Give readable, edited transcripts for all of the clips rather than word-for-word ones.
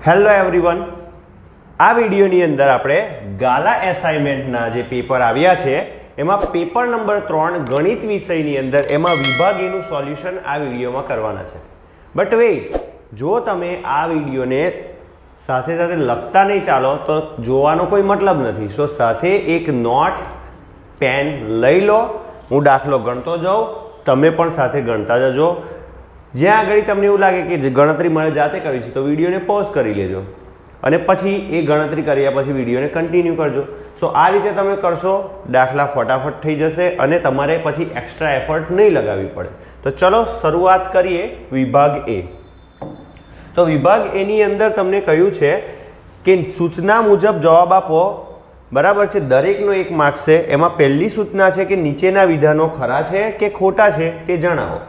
Hello everyone, આ વિડીયોની અંદર આપણે ગાલા એસાઇનમેન્ટના જે પેપર આવ્યા છે એમાં પેપર નંબર 3 ગણિત વિષયની અંદર એમાં વિભાગ એનું સોલ્યુશન આ વિડીયોમાં કરવાના છે. બટ વેઇટ, જો તમે આ વિડીયોને સાથે સાથે લખતા નહીં ચાલો તો જોવાનો કોઈ મતલબ નથી. સો સાથે એક નોટ પેન લઈ લો, હું દાખલો ગણતો જાઉં, તમે પણ સાથે ગણતા જજો. જ્યાં આગળ તમને એવું લાગે કે ગણતરી મારે જાતે કરવી છે તો વિડીયોને પોઝ કરી લેજો અને પછી એ ગણતરી કર્યા પછી વિડીયોને કન્ટિન્યુ કરજો. સો આ રીતે તમે કરશો, દાખલા ફટાફટ થઈ જશે અને તમારે પછી એક્સ્ટ્રા એફર્ટ નહીં લગાવવી પડે. તો ચલો શરૂઆત કરીએ વિભાગ એ. તો વિભાગ એની અંદર તમને કહ્યું છે કે સૂચના મુજબ જવાબ આપો. બરાબર છે, દરેકનો 1 માર્ક્સ છે. એમાં પહેલી સૂચના છે કે નીચેના વિધાનો ખરા છે કે ખોટા છે તે જણાવો.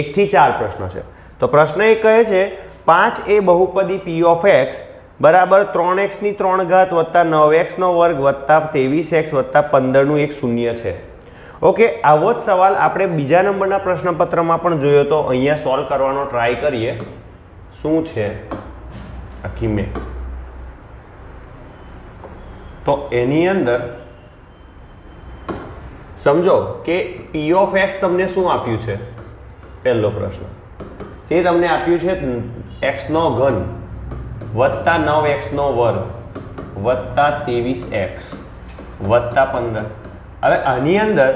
1 થી 4 પ્રશ્નો છે. તો પ્રશ્ન એ કહે છે 5 એ બહુપદી p ઓફ x બરાબર 3x ની 3 ઘાત વત્તા 9x નો વર્ગ વત્તા 23x વત્તા 15 નું એક શૂન્ય છે. ઓકે, આવો જ સવાલ આપણે બીજા નંબરના પ્રશ્નપત્રમાં પણ જોયો તો. અહીંયા સોલ્વ કરવાનો ટ્રાય કરીએ. શું છે આખી મેં તો એની અંદર સમજો કે p ઓફ x તમને શું આપ્યું છે. પહેલો પ્રશ્ન તે તમને આપ્યું છે x નો ઘન વત્તા 9x નો વર્ગ વત્તા 23x વત્તા 15. હવે આની અંદર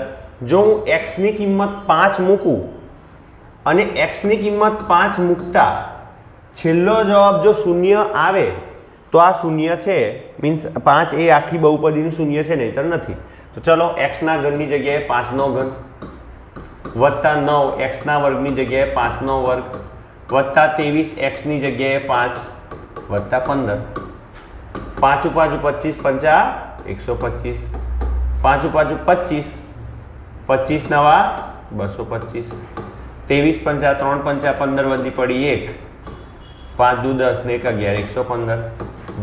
જો હું x ની કિંમત 5 મૂકું અને x ની કિંમત 5 મૂકતા છેલ્લો જવાબ જો શૂન્ય આવે તો આ શૂન્ય છે, મીન્સ 5 એ આખી બહુપદીનું શૂન્ય છે, નહીંતર નથી. તો ચલો x ના ઘનની જગ્યાએ 5 નો ઘન વત્તા 9 x ના વર્ગની જગ્યાએ 5 નો વર્ગ વત્તા 23 x ની જગ્યાએ 5 વત્તા 15. 5 5 25 પંચા 125, 5 5 25, 25 નવા 225, 23 પંચા 3 પંચા 15 વધી પડી 1, 5 દુ 10 ને 1 11, 115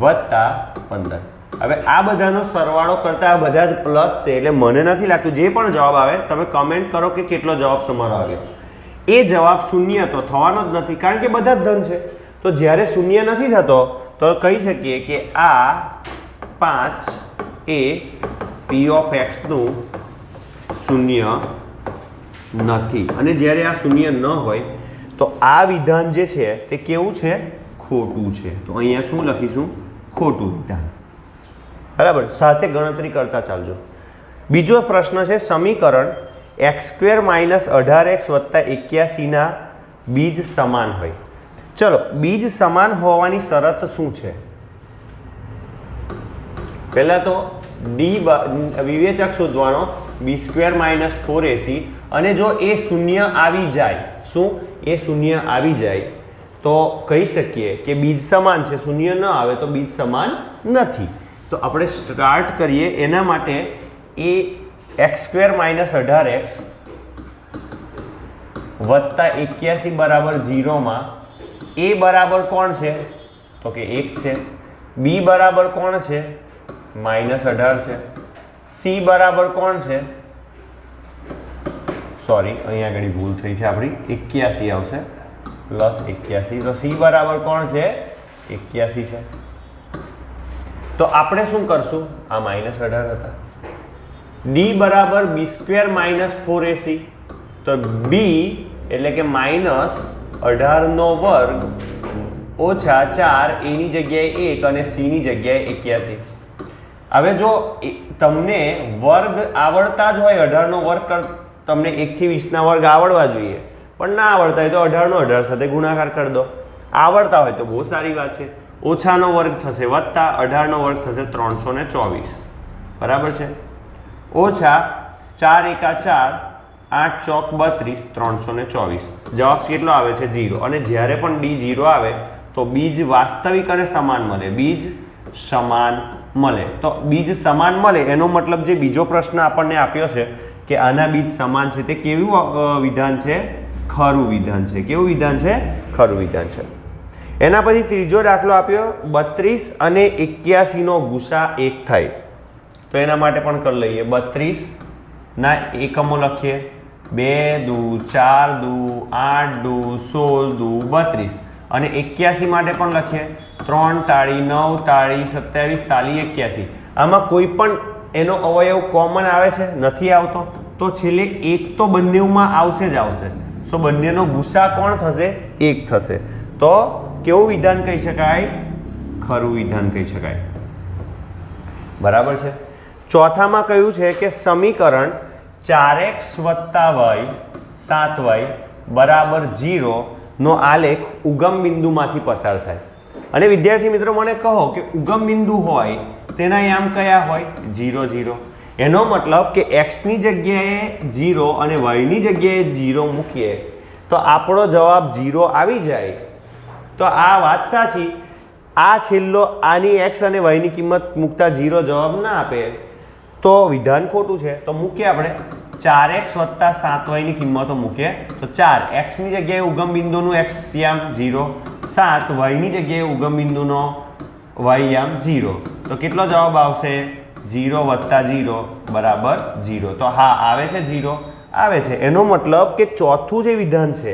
વત્તા 15. હવે આ બધાનો સરવાળો કરતા આ બધા જ પ્લસ છે એટલે મને નથી લાગતું જે પણ જવાબ આવે તમે કમેન્ટ કરો કે કેટલો જવાબ તમારો આવ્યો. એ જવાબ શૂન્ય તો થવાનો જ નથી કારણ કે બધા જ ધન છે. તો જ્યારે શૂન્ય નથી થતો તો કહી શકીએ કે આ 5 એ p ઓફ x નું શૂન્ય નથી. અને જ્યારે આ શૂન્ય ન હોય તો આ વિધાન જે છે તે કેવું છે? ખોટું છે. તો અહીંયા શું લખીશું? ખોટું વિધાન. બરાબર, સાથે ગણતરી કરતા ચાલજો. બીજો પ્રશ્ન છે સમીકરણ x² - 18x વત્તા 81 ના બીજ સમાન હોય. ચલો, બીજ સમાન હોવાની શરત શું છે? પહેલા તો વિવેચક શોધવાનો b² - 4ac અને જો એ શૂન્ય આવી જાય, શું એ શૂન્ય આવી જાય તો કહી શકીએ કે બીજ સમાન છે. શૂન્ય ન આવે તો બીજ સમાન નથી. તો આપણે સ્ટાર્ટ કરીએ. એના માટે એ x² - 18x વત્તા 81 બરાબર 0 માં a બરાબર કોણ છે? તો કે 1 છે. b બરાબર કોણ છે? -18 છે. c બરાબર કોણ છે? સોરી, અહીંયા આગળ ભૂલ થઈ છે આપણી, 81 આવશે પ્લસ 81. તો c બરાબર કોણ છે? 81 છે. તો આપણે શું કરશું? આ -18 હતા. d બરાબર b² - 4ac. તો b એટલે કે -18 નો વર્ગ ઓછા 4 a ની જગ્યાએ 1 અને c ની જગ્યાએ 81. હવે જો તમને વર્ગ આવડતા જ હોય, 18 નો વર્ગ તમને 1 થી 20 ના વર્ગ આવડવા જોઈએ, પણ ના આવડતા હોય તો 18 નો 18 સાથે ગુણાકાર કરી દો. આવડતા હોય તો બહુ સારી વાત છે. ઓછાનો વર્ગ થશે વત્તા 18 નો વર્ગ થશે 324. બરાબર છે. ઓછા 4 એકા 4, 8 ચોક 32, 324. જવાબ કેટલો આવે છે? 0. અને જ્યારે પણ d 0 આવે તો બીજ વાસ્તવિક અને સમાન મળે. બીજ સમાન મળે. તો બીજ સમાન મળે એનો મતલબ જે બીજો પ્રશ્ન આપણને આપ્યો છે કે આના બીજ સમાન છે તે કેવું વિધાન છે? ખરું વિધાન છે. કેવું વિધાન છે? ખરું વિધાન છે. એના પછી ત્રીજો દાખલો આપ્યો 32 અને 81 નો ગુસા 1 થાય. તો એના માટે પણ કરી લઈએ. 32 ના એકમો લખીએ. 2 દુ 4 દુ 8 દુ 16 દુ 32 અને 81 માટે પણ લખીએ 3 તાળી 9 તાળી 27 તાળી 81. આમાં કોઈ પણ એનો અવયવ કોમન આવે છે? નથી આવતો. તો છેલ્લે 1 તો બંનેમાં આવશે જ આવશે. સો બંનેનો ગુસા કોણ થશે? 1 થશે. તો કેવું વિધાન કહી શકાય? ખરું વિધાન કહી શકાય. બરાબર છે. ચોથામાં કહ્યું છે કે સમીકરણ 4x + y 7y બરાબર 0 નો આલેખ ઉગમ બિંદુમાંથી પસાર થાય. અને વિદ્યાર્થી મિત્રો મને કહો કે ઉગમ બિંદુ હોય તેના યામ કયા હોય? 0 0. એનો મતલબ કે x ની જગ્યાએ 0 અને y ની જગ્યાએ 0 મૂકીએ તો આપણો જવાબ 0 આવી જાય. તો આ વાત સાચી. આ છેલ્લો આની x અને y ની કિંમત મૂકતા 0 જવાબ ના આપે તો વિધાન ખોટું છે. તો મૂકીએ આપણે 4x + 7y ની કિંમતો મૂકીએ તો 4 x ની જગ્યાએ ઉગમ બિંદુનું x યામ 0, 7 y ની જગ્યાએ ઉગમ બિંદુનો y યામ 0. તો કેટલો જવાબ આવશે? 0 + 0 બરાબર 0. તો હા આવે છે 0 આવે છે. એનો મતલબ કે ચોથું જે વિધાન છે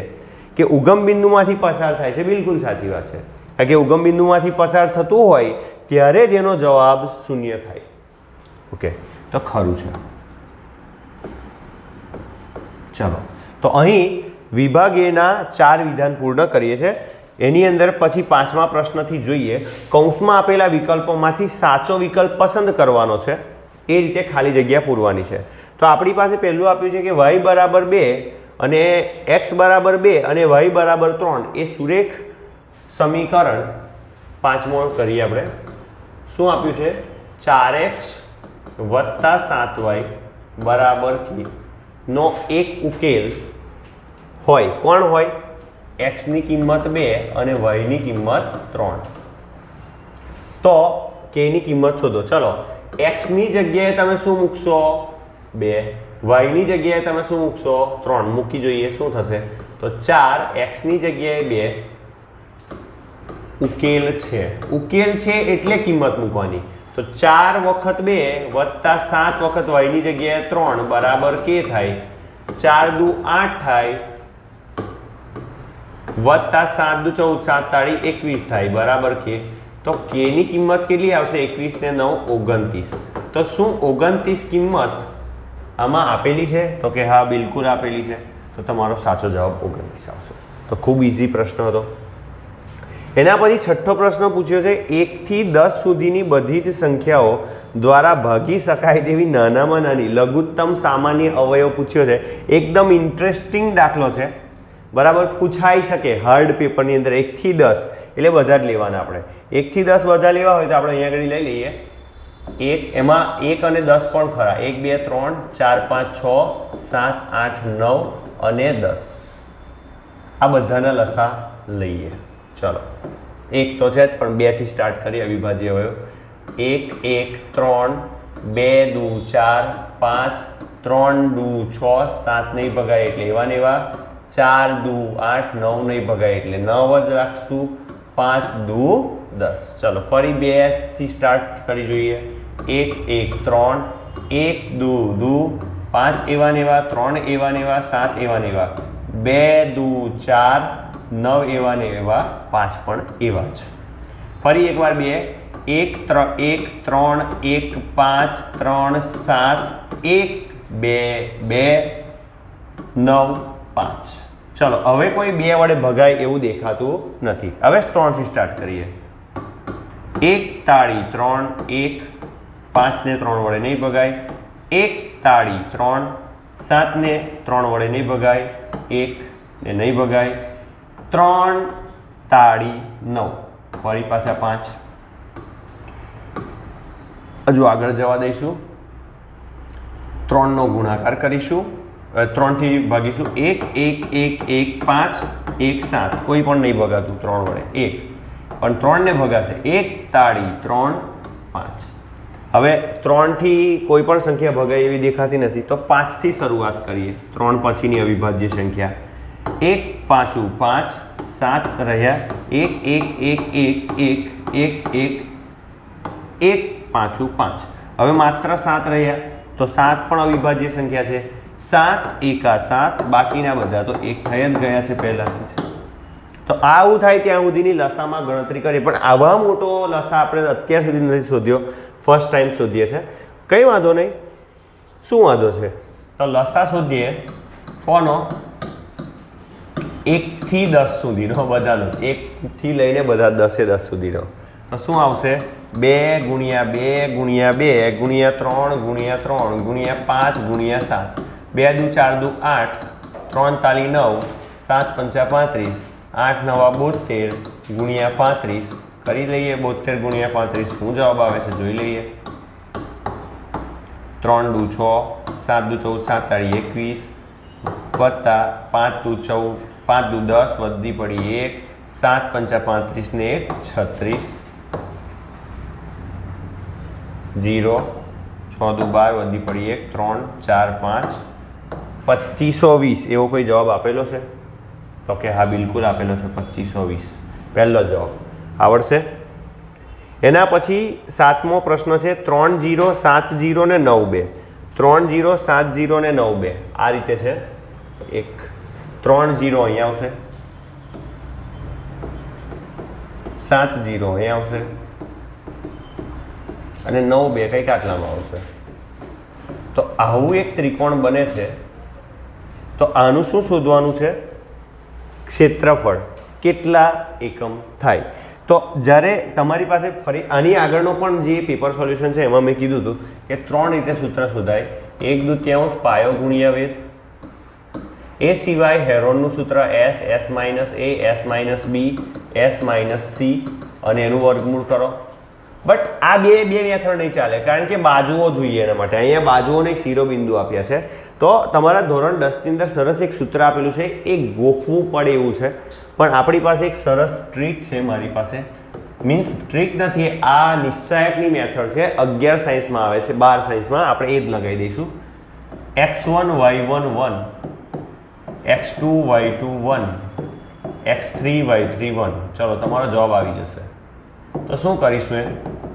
કે ઉગમ બિંદુમાંથી પસાર થાય છે, બિલકુલ સાચી વાત છે. કારણ કે ઉગમ બિંદુમાંથી પસાર થતું હોય ત્યારે જ એનો જવાબ 0 થાય. ઓકે, તો ખરું છે. ચલો, તો અહીં વિભાગ એના 4 વિધાન પૂર્ણ કરીએ છીએ. એની અંદર પછી 5મા પ્રશ્નથી જોઈએ. કૌંસમાં આપેલા વિકલ્પોમાંથી સાચો વિકલ્પ પસંદ કરવાનો છે. એ રીતે ખાલી જગ્યા પૂરવાની છે. તો આપણી પાસે પહેલું આપ્યું છે કે y બરાબર 2 અને x બરાબર 2 અને y બરાબર 3 એ સુરેખ સમીકરણ 5મો કરીએ આપણે. શું આપ્યું છે? 4x + 7y બરાબર k નો એક ઉકેલ હોય. કોણ હોય? x ની કિંમત 2 અને y ની કિંમત 3. તો k ની કિંમત શોધો. ચલો, x ની જગ્યાએ તમે શું મૂકશો? 2. y ની જગ્યાએ તમે શું મૂકશો? 3. મૂકી જોઈએ શું થશે. તો 4 x ની જગ્યાએ 2 ઉકેલ છે. ઉકેલ છે એટલે કિંમત મૂકવાની. તો 4 વખત 2 + 7 વખત y ની જગ્યાએ 3 બરાબર k થાય. 4 દુ 8 થાય + 7 દુ 14, 7 તાળી 21 થાય બરાબર k. તો k ની કિંમત કેટલી આવશે? 21 ને 9 29. તો શું 29 કિંમત આમાં આપેલી છે? તો કે હા, બિલકુલ આપેલી છે. તો તમારો સાચો જવાબ 29 આવશે. તો ખૂબ ઇઝી પ્રશ્ન હતો. એના પછી છઠ્ઠો પ્રશ્ન પૂછ્યો છે 1 થી 10 સુધીની બધી જ સંખ્યાઓ દ્વારા ભાગી શકાય તેવી નાનામાં નાની લઘુત્તમ સામાન્ય અવયવ પૂછ્યો છે. એકદમ ઇન્ટરેસ્ટિંગ દાખલો છે. બરાબર, પૂછાઈ શકે હાર્ડ પેપરની અંદર. 1 થી 10 એટલે બધા જ લેવાના આપણે. 1 થી 10 બધા લેવા હોય તો આપણે અહીંયા આગળ લઈ લઈએ. એમાં 1 અને 10 પણ ખરા. 1 2 3 4 5 6 7 8 9 અને 10 આ બધાના લસા લઈએ. ચલો, 1 તો છે જ પણ 2 થી સ્ટાર્ટ કરીએ અવિભાજ્ય અવયવ. 1 1 3 2 દુ 4 5 3 દુ 6 7 નહીં ભગાય એટલે એવા ને એવા. 4 દુ 8 9 નહીં ભગાય એટલે 9 જ રાખશું. 5 દુ 10. ચલો, ફરી 2 થી સ્ટાર્ટ કરી જોઈએ. 1 1 3 1 દુ દુ 5 એવા ને એવા, 3 એવા ને એવા, 7 એવા ને એવા, 2 દુ 4 9 એવા ને એવા, 5 પણ એવા જ. ફરી એકવાર 2 1 3 1 5 3 7 1 2 2 9 5. ચલો, હવે કોઈ 2 વડે ભગાય એવું દેખાતું નથી. હવે 3 થી સ્ટાર્ટ કરીએ. 1 તાળી 3 1 5 ને 3 વડે નહીં ભગાય. 1 તાળી 3 7 ને 3 વડે નહીં ભગાય. 1 ને નહીં ભગાય. 3 તાળી 9 ફરી પાછા 5. હજુ આગળ જવા દઈશું. 3 નો ગુણાકાર કરીશું. 3 થી ભાગીશું. 1 1 1 1 5 1 7 કોઈ પણ નહીં ભગાતું 3 વડે. 1 પણ 3 ને ભગાશે. 1 તાળી 3 5. હવે 3 થી કોઈ પણ સંખ્યા ભગાય એવી દેખાતી નથી તો 5 થી શરૂઆત કરીએ. 3 પછીની અવિભાજ્ય સંખ્યા. 1 5 5 7 રહ્યા. 1 1 1 1 1 1 1 5 5. હવે માત્ર 7 રહ્યા તો 7 પણ અવિભાજ્ય સંખ્યા છે. 7 1 7 બાકીના બધા તો 1 થઈ જ ગયા છે પહેલાથી. તો આવું થાય ત્યાં સુધીની લસામાં ગણતરી કરીએ, પણ આવા મોટો લસા આપણે અત્યાર સુધી નથી શોધ્યો, ફર્સ્ટ ટાઈમ શોધીએ છે. કંઈ વાંધો નહીં. શું વાંધો છે? તો લસા શોધીએ કોનો? 1 થી 10 સુધીનો બધાનો, 1 થી લઈને બધા 10 સુધીનો. તો શું આવશે? 2 ગુણ્યા 2 ગુણ્યા 2 ગુણ્યા 3 ગુણ્યા 3 ગુણ્યા 5 ગુણ્યા 7. 2 દુ 4 દુ 8, 3 તાલી 9, 7 પંચા 35, 8 નવા 72 ગુણ્યા 35 કરી લઈએ. 72 ગુણ્યા 35 શું જવાબ આવે છે જોઈ લઈએ. 3 દુ 6, 7 દુ 14, 7 તાળી 21 વત્તા 5 દુ 14, 5 દુ 10 વધી પડી 1, 7 પંચા 35 ને 1 36, 0, 6 દુ 12 વધી પડી 1, 3 4 5 2520 એવો કોઈ જવાબ આપેલો છે? તો કે હા, બિલકુલ આપેલો છે 2520, પહેલો જવાબ આવડશે. એના પછી 7મો પ્રશ્ન છે 3 0 7 0 ને 9 2. 3 0 7 0 ને 9 2 આ રીતે છે. એક 3 0 અહીંયા આવશે, 7 0 અહીંયા આવશે અને 9 2 કંઈક આટલામાં આવશે. તો આવું એક ત્રિકોણ બને છે. તો આનું શું શોધવાનું છે? ક્ષેત્રફળ કેટલા એકમ થાય. તો જ્યારે તમારી પાસે ફરી આની આગળનો પણ જે પેપર સોલ્યુશન છે એમાં મેં કીધું હતું કે 3 રીતે સૂત્ર શોધાય. 1/2 પાયો ગુણ્યા વેધ. એ સિવાય હેરોનનું સૂત્ર S, S minus A, S minus B, S minus C અને એનું વર્ગમૂળ કરો. બટ આ બે મેથડ નહીં ચાલે, કારણ કે બાજુઓ જોઈએ એના માટે. અહીંયા બાજુઓને શિરોબિંદુ આપ્યા છે. તો તમારા ધોરણ 10 ની અંદર સરસ એક સૂત્ર આપેલું છે, એ ગોખવું પડે એવું છે. પણ આપણી પાસે એક સરસ ટ્રીક છે, મારી પાસે મીન્સ ટ્રીક નથી, આ નિશ્ચાયકની મેથડ છે. 11 સાયન્સમાં આવે છે, 12 સાયન્સમાં આપણે એ જ લગાવી દઈશું. x1 y1 1, x2 y2 1, x3 y3 1. ચલો તમારો જવાબ આવી જશે. તો શું કરીશું?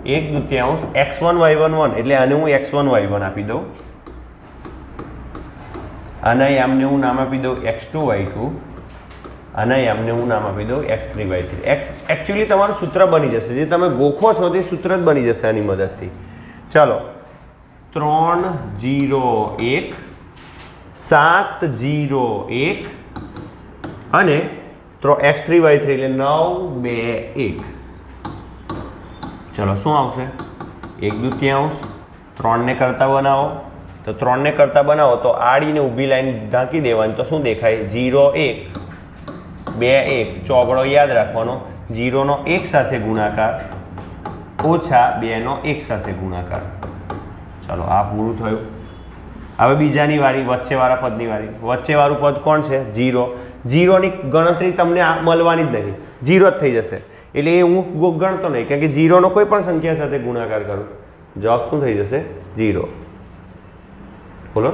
1/2 x1 y1 1 એટલે આને હું x1 y1 આપી દઉં, આના આમને હું નામ આપી દઉં x2 y2, આના આમને હું નામ આપી દઉં x3 y3. એકચ્યુઅલી તમારું સૂત્ર બની જશે, જે તમે ગોખો છો તે સૂત્ર જ બની જશે આની મદદથી. ચાલો 3 0 1, 7 0 1 અને x3 y3 એટલે 9 2 1. ચલો શું આવશે? 1/2 3 ને કરતા બનાવો. તો 3 ને કરતા બનાવો તો આડી ને ઊભી લાઈન ઢાંકી દેવાની. તો શું દેખાય? 0 1 2 1. ચોગડો યાદ રાખવાનો. 0 નો 1 સાથે ગુણાકાર ઓછા 2 નો 1 સાથે ગુણાકાર. ચલો આ પૂરું થયું. હવે બીજાની વારી, વચ્ચેવાળા પદની વારી. વચ્ચેવાળું પદ કોણ છે? 0. 0 ની ગણતરી તમને મળવાની જ નહીં, 0 જ થઈ જશે. એટલે એ હું ગણતો નહીં, કારણ કે 0 નો કોઈ પણ સંખ્યા સાથે ગુણાકાર કરું, જવાબ શું થઈ જશે? 0. બોલો.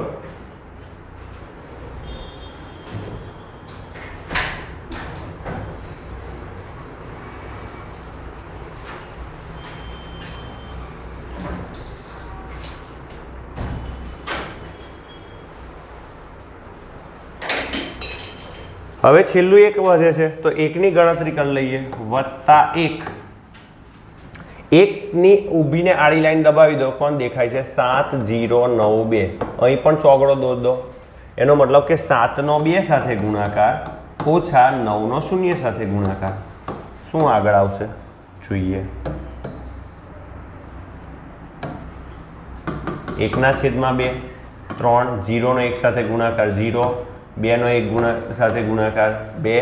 હવે છેલ્લું એક વધે છે, તો 1 ની ગણતરી કરી લઈએ. +1. 1 ની ઊભીને આડી લાઈન દબાવી દો. કોણ દેખાય છે? 7 0 9 2. અહીં પણ ચોગડો દોરી દો. એનો મતલબ કે 7 નો 2 સાથે ગુણાકાર ઓછા 9 નો 0 સાથે ગુણાકાર. શું આગળ આવશે જોઈએ? 1/2, 3, 0 નો 1 સાથે ગુણાકાર 0, 2 નો 1 સાથે ગુણાકાર 2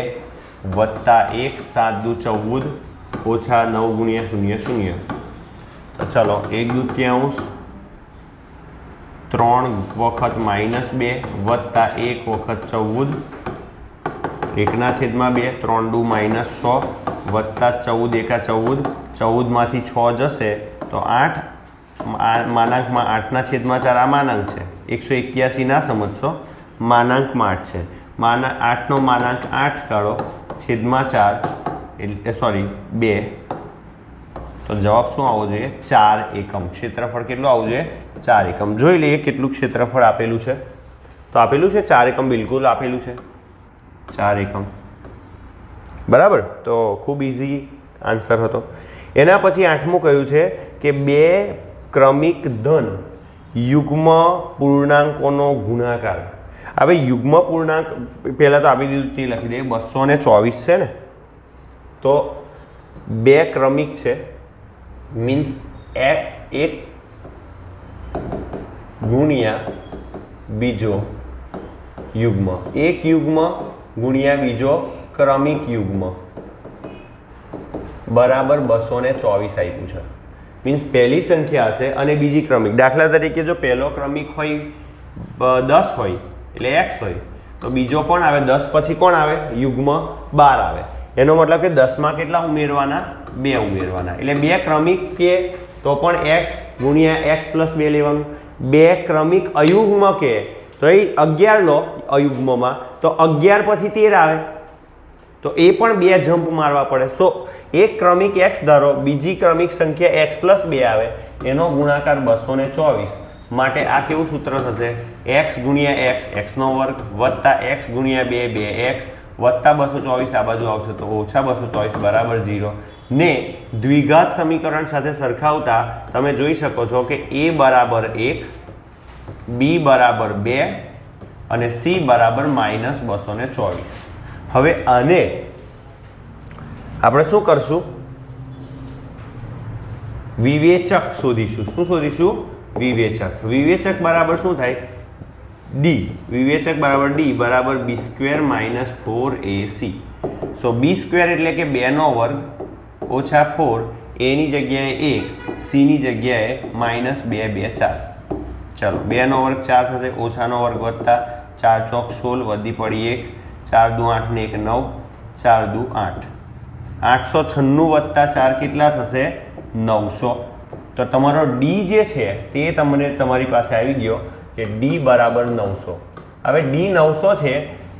વત્તા 1, 7 દુ 14 ઓછા 9 ગુણ્યા 0 0. તો ચલો 1/2 3 વખત -2 વત્તા 1 વખત 14, 1/2 3 દુ -6 વત્તા 14 એકા 14, 14 માંથી 6 જશે તો 8, માનાંકમાં 8/4 આ માનાંક છે. 181 ના સમજશો, માનાંકમાં 8 છે. 8 નો માનાંક 8 કાઢો, છેદમાં 4 એટલે સોરી 2. તો જવાબ શું આવવો જોઈએ? 4 એકમ. ક્ષેત્રફળ કેટલું આવવું જોઈએ? 4 એકમ. જોઈ લઈએ કેટલું ક્ષેત્રફળ આપેલું છે. તો આપેલું છે 4 એકમ, બિલકુલ આપેલું છે 4 એકમ. બરાબર, તો ખૂબ ઇઝી આન્સર હતો. એના પછી 8મું કયું છે કે બે ક્રમિક ધન યુગ્મ પૂર્ણાંકોનો ગુણાકાર. હવે યુગ્મ પૂર્ણાંક પહેલાં તો આપી દીધું તે લખી દઈએ. 224 છે ને, તો બે ક્રમિક છે મીન્સ એક ગુણ્યા બીજો યુગ્મ, એક યુગ્મ ગુણ્યા બીજો ક્રમિક યુગ્મ બરાબર 224 આપ્યું છે. મીન્સ પહેલી સંખ્યા હશે અને બીજી ક્રમિક. દાખલા તરીકે જો પહેલો ક્રમિક હોય 10 હોય એટલે x હોય, તો બીજો કોણ આવે 10 પછી કોણ આવે યુગ્મ 12 આવે. એનો મતલબ કે 10માં કેટલા ઉમેરવાના 2 ઉમેરવાના. એટલે બે ક્રમિક કે તો પણ x ગુણ્યા x + 2 લેવાનું. બે ક્રમિક અયુગ્મ કે તો એ 11 લો અયુગ્મમાં તો 11 પછી 13 આવે, તો એ પણ બે જમ્પ મારવા પડે. સો એક ક્રમિક x ધારો, બીજી ક્રમિક સંખ્યા x + 2 આવે, એનો ગુણાકાર 224. માટે આ કેવું સૂત્ર થશે? x ગુણ્યા x x નો વર્ગ વત્તા x ગુણ્યા 2 2x વત્તા 224 આ બાજુ આવશે તો ઓછા 224 બરાબર 0. ને દ્વિઘાત સમીકરણ સાથે સરખાવતા તમે જોઈ શકો છો કે a બરાબર 1, b બરાબર 2 અને c બરાબર -224. હવે આને આપણે શું કરશું? વિવેચક શોધીશું. શું શોધીશું? વિવેચક. વિવેચક બરાબર શું થાય? d. વિવેચક બરાબર d બરાબર b² - 4ac. સો b² એટલે કે 2 નો વર્ગ ઓછા 4, a ની જગ્યાએ 1, c ની જગ્યાએ -2 2 4. ચાલો 2 નો વર્ગ 4 થશે, ઓછાનો વર્ગ વત્તા 4 ચોક 16 વધી પડી 1, 4 દુ 8 ને 1 9, 4 દુ 8. 896 વત્તા 4 કેટલા થશે? 900. તો તમારો ડી જે છે તે તમને તમારી પાસે આવી ગયો કે ડી બરાબર 900. હવે ડી 900 છે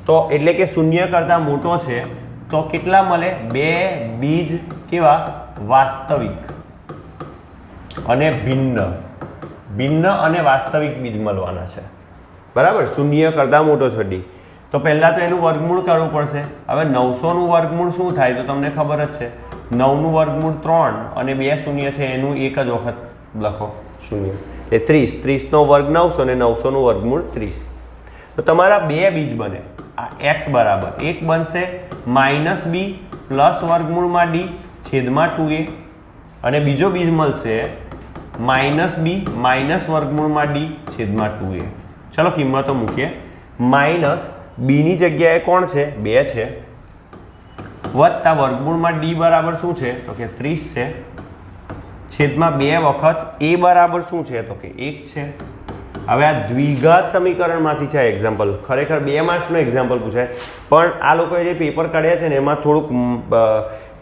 તો એટલે કે શૂન્ય કરતાં મોટો છે તો કેટલા મળે? બે બીજ કેવા? વાસ્તવિક અને ભિન્ન. ભિન્ન અને વાસ્તવિક બીજ મળવાના છે. બરાબર, શૂન્ય કરતાં મોટો છે ડી. તો પહેલાં તો એનું વર્ગમૂળ કરવું પડશે. હવે 900નું વર્ગમૂળ શું થાય તો તમને ખબર જ છે. 9નું વર્ગમૂળ 3 અને 2 શૂન્ય છે એનું એક જ વખત લખો શૂન્ય એટલે 30. 30નો વર્ગ 900 અને 900નું વર્ગમૂળ 30. તો તમારા બે બીજ બને. આ x બરાબર 1 બનશે -b પ્લસ વર્ગમૂળમાં d છેદમાં 2a, અને બીજો બીજ મળશે -b માઇનસ વર્ગમૂળમાં d છેદમાં 2a. ચલો કિંમતો મૂકીએ. માઇનસ બીની જગ્યાએ કોણ છે? 2 છે, વત્તા વર્ગમૂળમાં d બરાબર શું છે તો કે 30 છે, છેદમાં 2 વખત a બરાબર શું છે તો કે 1 છે. હવે આ દ્વિઘાત સમીકરણમાંથી છે એક્ઝામ્પલ. ખરેખર 2 માર્ક્સનો એક્ઝામ્પલ પૂછાય, પણ આ લોકોએ જે પેપર કાઢ્યા છે ને એમાં થોડુંક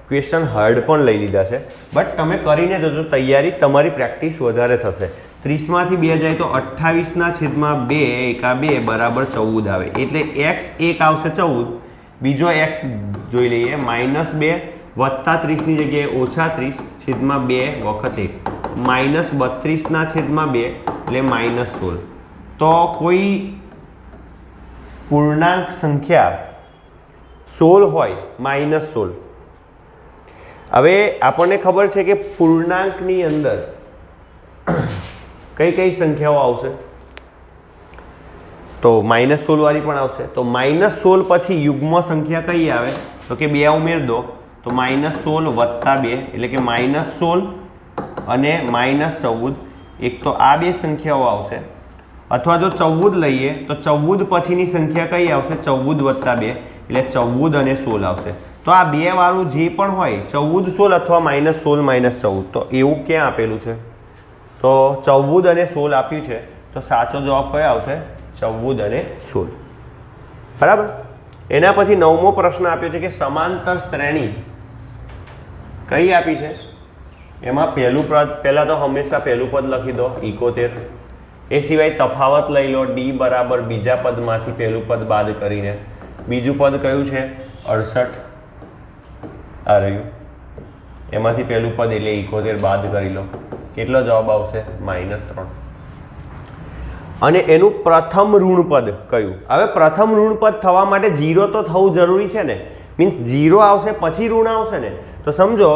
ક્વેશ્ચન હાર્ડ પણ લઈ લીધા છે. બટ તમે કરીને જજો, તૈયારી તમારી પ્રેક્ટિસ વધારે થશે. 30માંથી 2 જાય તો 28/2 એકા 2 બરાબર 14 આવે. એટલે x 1 આવશે 14, બીજો x જોઈ લઈએ -2 વત્તા 30ની જગ્યાએ ઓછા 30 છેદમાં 2 વખત 1 -32/2 એટલે -16. તો કોઈ પૂર્ણાંક સંખ્યા 16 હોય -16. હવે આપણને ખબર છે કે પૂર્ણાંકની અંદર કઈ કઈ સંખ્યાઓ આવશે? તો -16 વાળી પણ આવશે. તો -16 પછી યુગ્મ સંખ્યા કઈ આવે તો કે 2 ઉમેર દો તો -16 વત્તા 2 એટલે કે -16 અને -14. એક તો આ બે સંખ્યાઓ આવશે, અથવા જો 14 લઈએ તો 14 પછીની સંખ્યા કઈ આવશે? 14 વત્તા 2 એટલે 14 અને 16 આવશે. તો આ બે વાળું જે પણ હોય 14 16 અથવા -16 -14, તો એવું ક્યાં આપેલું છે? તો 14 અને 16 આપ્યું છે, તો સાચો જવાબ કયો આવશે? 14 અને 16. બરાબર. એના પછી 9મો પ્રશ્ન આપ્યો છે કે સમાંતર શ્રેણી કઈ આપી છે? એમાં પહેલું પદ, પહેલાં તો હંમેશા પહેલું પદ લખી દો 71. એ સિવાય તફાવત લઈ લો d બરાબર બીજા પદમાંથી પહેલું પદ બાદ કરીને. બીજું પદ કયું છે? 68 આ રહ્યું. એમાંથી પહેલું પદ એટલે 71 બાદ કરી લો. કેટલો જવાબ આવશે? -3. અને એનું પ્રથમ ઋણ પદ કયું? હવે પ્રથમ ઋણ પદ થવા માટે 0 તો થવું જરૂરી છે ને, મીન્સ 0 આવશે પછી ઋણ આવશે ને, તો સમજો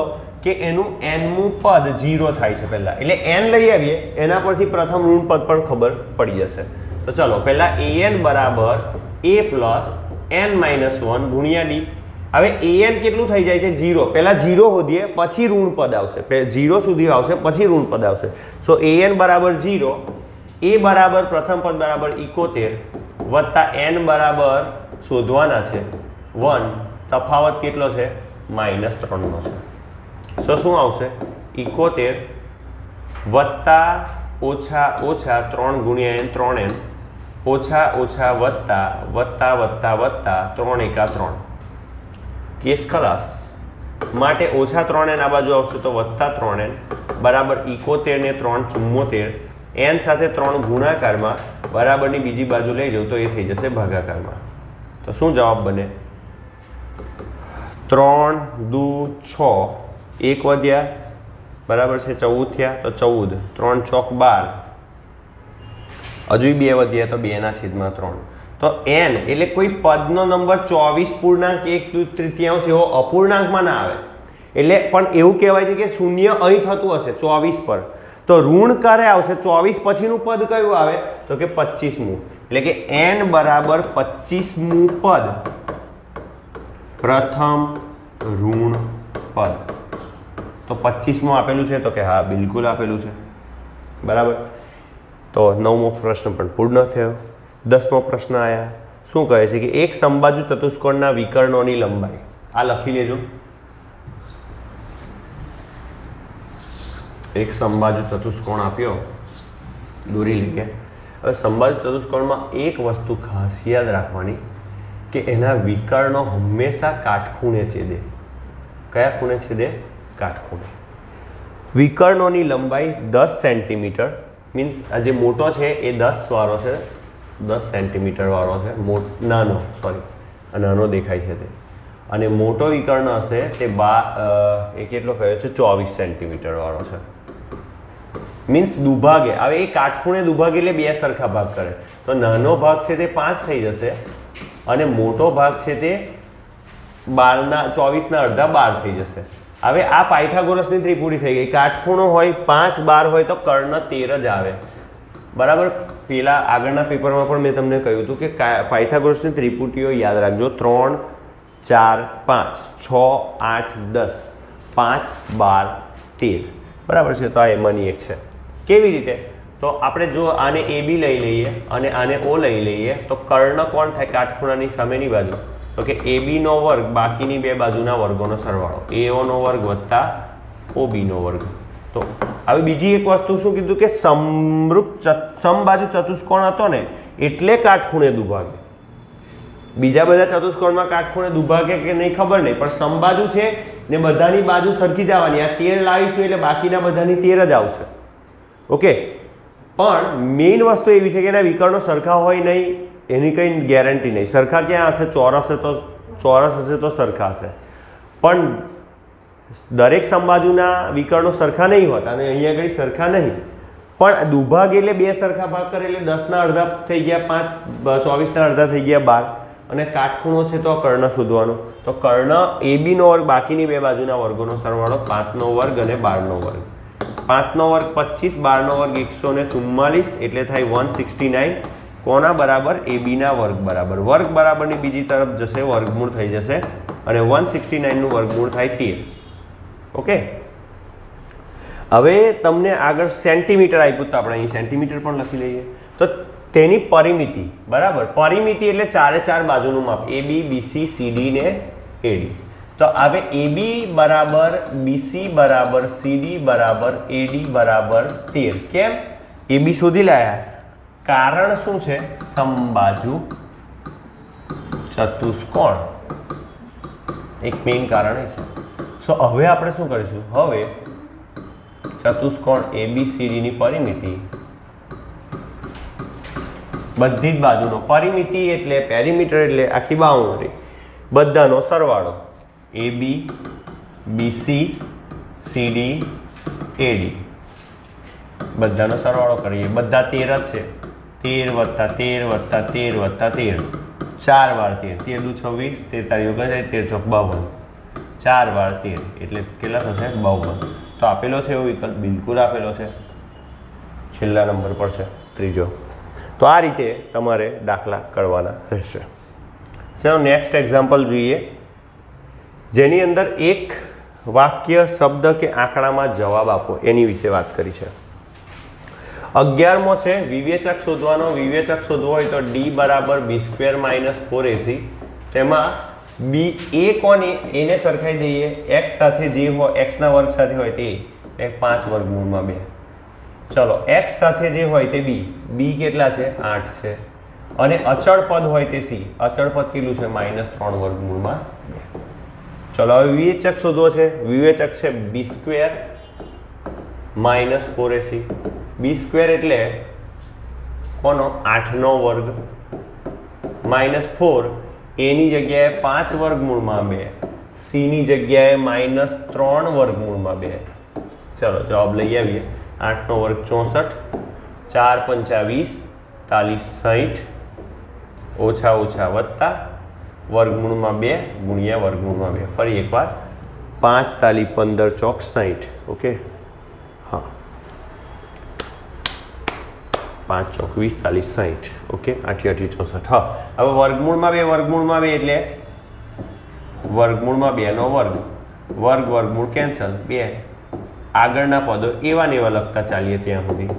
કે એનું nમું પદ 0 થાય છે પહેલા, એટલે n લઈ આવીએ, એના પરથી પ્રથમ ઋણ પદ પણ ખબર પડી જશે. તો ચલો પહેલા an બરાબર a પ્લસ n માઇનસ 1 ગુણ્યા d. હવે an કેટલું થઈ જાય છે 0, પહેલા 0 શોધીએ પછી ઋણ પદ આવશે, 0 સુધી આવશે પછી ઋણ પદ આવશે. સો an બરાબર 0, a બરાબર પ્રથમ પદ બરાબર 71 વત્તા n બરાબર શોધવાના છે 1, તફાવત કેટલો છે -3 નો છે. સો શું આવશે 71 વત્તા ઓછા ઓછા 3 ગુણ્યા n 3n ઓછા ઓછા વત્તા વત્તા વત્તા વત્તા 3 એકા 3. કેસ ખલાસ. માટે ઓછા 3n આ બાજુ આવશે તો વત્તા 3n બરાબર 71 ને 3 74, n સાથે 3 ગુણાકારમાં બરાબરની બીજી બાજુ લઈ જાઉં તો એ થઈ જશે ભાગાકારમાં. તો શું જવાબ બને 3 દુ 6, 1 વધ્યા બરાબર છે 14 થયા તો 14, 3 ચોક 12, હજુ 2 વધ્યા તો 2/3. તો n એટલે કોઈ પદનો નંબર 24 પૂર્ણાંક 1/3 એવો અપૂર્ણાંકમાં ના આવે, એટલે પણ એવું કહેવાય છે કે શૂન્ય અહીં થતું હશે 24 પર, તો ઋણ ક્યારે આવશે 24 પછીનું પદ કયું આવે તો કે 25મું, એટલે કે n બરાબર 25મું પદ પ્રથમ ઋણ પદ. તો 25મું આપેલું છે તો કે હા બિલકુલ આપેલું છે, બરાબર. તો 9મો પ્રશ્ન પણ પૂર્ણ થયો. 10મો પ્રશ્ન આયા. શું કહે છે કે એક સમબાજુ ચતુષ્કોણના વિકર્ણોની લંબાઈ, આ લખી લેજો. એક સમબાજુ ચતુષ્કોણ આપ્યો, દોરી લઈએ. હવે સમબાજુ ચતુષ્કોણમાં એક વસ્તુ ખાસ યાદ રાખવાની કે એના વિકર્ણો હંમેશા કાટખૂણે છેદે. કયા ખૂણે છેદે? કાટખૂણે. વિકર્ણોની લંબાઈ 10 સેન્ટીમીટર, મીન્સ આ જે મોટો છે એ 10 વાળો છે, 10 સેન્ટીમીટર વાળો છે, નાનો નાનો દેખાય છે તે, અને મોટો વિકર્ણ હશે તે એ કેટલો કયો છે 24 સેન્ટીમીટર વાળો છે. મીન્સ દુભાગે. હવે એ કાટખૂણે દુભાગે એટલે બે સરખા ભાગ કરે, તો નાનો ભાગ છે તે 5 થઈ જશે અને મોટો ભાગ છે તે 24ના અડધા 12 થઈ જશે. હવે આ પાયથાગોરસની ત્રિપુટી થઈ ગઈ. કાટખૂણો હોય 5, 12 હોય તો કર્ણ 13 જ આવે, બરાબર. પેલા આગળના પેપરમાં પણ મેં તમને કહ્યું હતું કે પાયથાગોરસની ત્રિપુટીઓ યાદ રાખજો. 3, 4, 5, 6, 8, 10, 5, 12, 13, બરાબર છે. તો આ એમાંની એક છે. કેવી રીતે? તો આપણે જો આને AB લઈ લઈએ અને આને O લઈ લઈએ તો કર્ણ કોણ થાય કાટખૂણાની સામેની બાજુ? તો કે AB નો વર્ગ બાકીની બે બાજુના વર્ગોનો સરવાળો, AO નો વર્ગ વત્તા OB નો વર્ગ. તો હવે બીજી એક વસ્તુ શું કીધું કે સમબાજુ ચતુષ્કોણ હતો ને એટલે કાટખૂણે દુભાગે. બીજા બધા ચતુષ્કોણમાં કાટખૂણે દુભાગે કે નહીં ખબર નહીં, પણ સમબાજુ છે ને બધાની બાજુ સરખી જ આવવાની. આ 13 લાવીશું એટલે બાકીના બધાની 13 જ આવશે. ઓકે, પણ મેઇન વસ્તુ એવી છે કે એના વિકર્ણો સરખા હોય નહીં એની કંઈ ગેરંટી નહીં. સરખા ક્યાં હશે? ચોરસ હશે તો સરખા હશે, પણ દરેક સમબાજુના વિકર્ણો સરખા નહીં હોતા અને અહીંયા આગળ સરખા નહીં. પણ દુભાગ એટલે બે સરખા ભાગ કરે એટલે 10ના અડધા થઈ ગયા 5, 24ના અડધા થઈ ગયા 12, અને કાટખૂણો છે તો કર્ણ શોધવાનો. તો કર્ણ AB નો વર્ગ બાકીની બે બાજુના વર્ગોનો સરવાળો 5નો વર્ગ અને 12નો વર્ગ. 5નો વર્ગ 25, 12નો વર્ગ 144 એટલે થાય 169. કોના બરાબર? AB ના વર્ગ બરાબર. વર્ગ બરાબરની બીજી તરફ જશે, વર્ગમૂળ થઈ જશે અને 169નું વર્ગમૂળ થાય 13. ઓકે, હવે તમને આગળ સેન્ટીમીટર આપ્યું તો આપણે અહીં સેન્ટીમીટર પણ લખી લઈએ. તો તેની પરિમિતિ, બરાબર. પરિમિતિ એટલે 4 બાજુનું માપ, AB, BC, CD ને AD. તો હવે AB બરાબર BC બરાબર CD બરાબર AD બરાબર 13. કેમ? AB શોધી લાયા, કારણ શું છે? સમબાજુ ચતુષ્કોણ. એક મેઇન કારણ એ છે. સો હવે આપણે શું કરીશું? હવે ચતુષ્કોણ ABCD ની પરિમિતિ બધી જ બાજુનો, પરિમિતિ એટલે પેરીમીટર એટલે આખી બાઉન્ડ્રી, બધાનો સરવાળો AB, BC, CD, AD બધાનો સરવાળો કરીએ. બધા 13 જ છે. 13 વત્તા 13 વત્તા 13 વત્તા 13 4 વાર 13, 13 દુ 26, 13 તારી 39, 13 ચોક 52, 4 વાર 13 એટલે કેટલા થશે? 52. તો આપેલો છે એવો વિકલ્પ, બિલકુલ આપેલો છે, છેલ્લા નંબર પર છે ત્રીજો. તો આ રીતે તમારે દાખલા કરવાના રહેશે. ચાલો નેક્સ્ટ એક્ઝામ્પલ જોઈએ, જેની અંદર એક વાક્ય, શબ્દ કે આંકડામાં જવાબ આપો એની વિશે વાત કરી છે. 11મો છે વિવેચક શોધવાનો. વિવેચક શોધવો હોય તો d બરાબર b² - 4ac. તેમાં b a કોને એને સરખાઈ દઈએ x સાથે જે હોય, x ના વર્ગ સાથે હોય તે 5 વર્ગમૂળમાં 2. ચલો x સાથે જે હોય તે b કેટલા છે? 8 છે. અને અચળ પદ હોય તે c. અચળ પદ કેટલું છે? -3 વર્ગમૂળમાં 2. ચલો હવે વિવેચક શોધવો છે. વિવેચક છે b² - 4ac. b² એટલે કોનો? 8નો વર્ગ -4, એની જગ્યાએ 5 વર્ગમૂળમાં 2, c ની જગ્યાએ -3 વર્ગમૂળમાં 2. ચલો જવાબ લઈ આવીએ. 8નો વર્ગ 64, 4 પંચા 20, 40 60, ઓછા ઓછા વત્તા વર્ગમૂળમાં 2 ગુણ્યા વર્ગમૂળમાં 2. ફરી એકવાર 5 તાલી 15 ચોક 60. ઓકે, હા, 5 ચોક 20, 40 60. ઓકે, 8 8 64. હા, હવે વર્ગમૂળમાં 2 વર્ગમૂળમાં 2 એટલે વર્ગમૂળમાં 2 નો વર્ગ, વર્ગમૂળ કેન્સલ, 2. આગળના પદો એવા ને એવા લખતા ચાલીએ ત્યાં સુધી.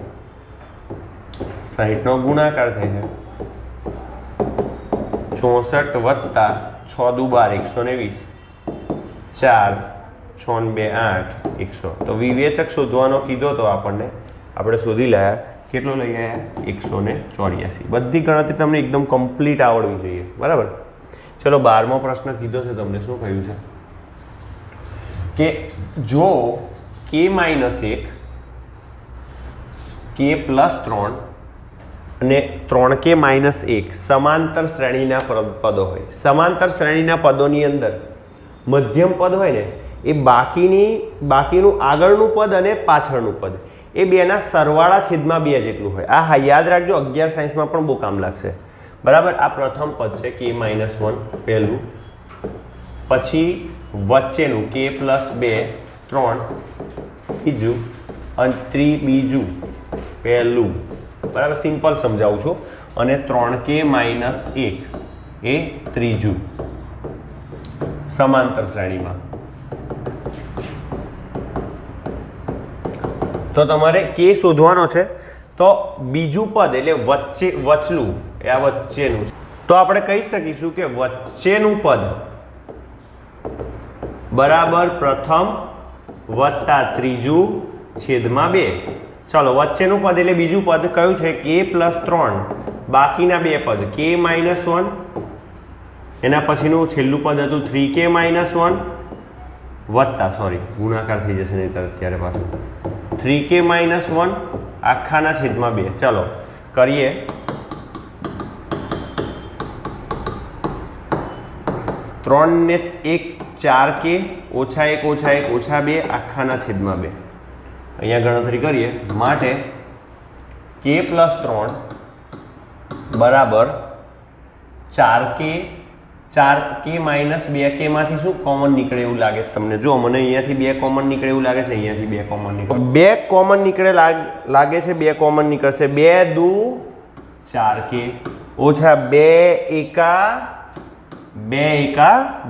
60નો ગુણાકાર થાય છે 64 વત્તા 6 દુ 12, 120, 4 6 ને 2 8, 100. તો વિવેચક શોધવાનો કીધો તો આપણને, આપણે શોધી લાયા. કેટલો લઈ આવ્યા? 184. બધી ગણતરી તમને એકદમ કમ્પ્લીટ આવડવી જોઈએ, બરાબર. ચલો 12મો પ્રશ્ન કીધો છે તમને. શું કહ્યું છે કે જો k - 1, k + 3 અને 3k - 1 સમાંતર શ્રેણીના પદો હોય. સમાંતર શ્રેણીના પદોની અંદર મધ્યમ પદ હોય ને એ બાકીનું આગળનું પદ અને પાછળનું પદ એ બેના સરવાળા છેદમાં 2 જેટલું હોય. આ યાદ રાખજો, 11 સાયન્સમાં પણ બહુ કામ લાગશે, બરાબર. આ પ્રથમ પદ છે k - 1 પહેલું, પછી વચ્ચેનું k + 2 3 બીજું, અને બીજું પહેલું, બરાબર. સિમ્પલ સમજાવું છું. અને 3k - 1 એ ત્રીજું સમાંતર શ્રેણીમાં. તો તમારે k શોધવાનો છે. તો બીજું પદ એટલે વચલું, એ આ વચ્ચેનું. તો આપણે કહી શકીશું કે વચ્ચેનું પદ બરાબર પ્રથમ વત્તા ત્રીજું છેદમાં 2. ચાલો વચ્ચેનું પદ એટલે બીજું પદ કયું છે? k + 3, બાકીના 2 પદ k - 1, એના પછીનું છેલ્લું પદ હતું 3k - 1 વત્તા, સોરી ગુણાકાર થઈ જશે નહીં અત્યારે પાછું, 3k - 1 આખાના છેદમાં 2. ચાલો કરીએ. 3 ને 1 4k, ઓછા 1 ઓછા 1 ઓછા 2 આખાના છેદમાં 2. અહીંયા ગણતરી કરીએ. માટે k + 3 બરાબર 4k - 2k માંથી શું કોમન નીકળે એવું લાગે છે તમને? જો મને અહીંયાથી 2 કોમન નીકળે એવું લાગે છે, અહીંયાથી 2 કોમન નીકળે, 2 કોમન નીકળે લાગે છે, 2 કોમન નીકળશે. 2 દુ 4k ઓછા 2 એકા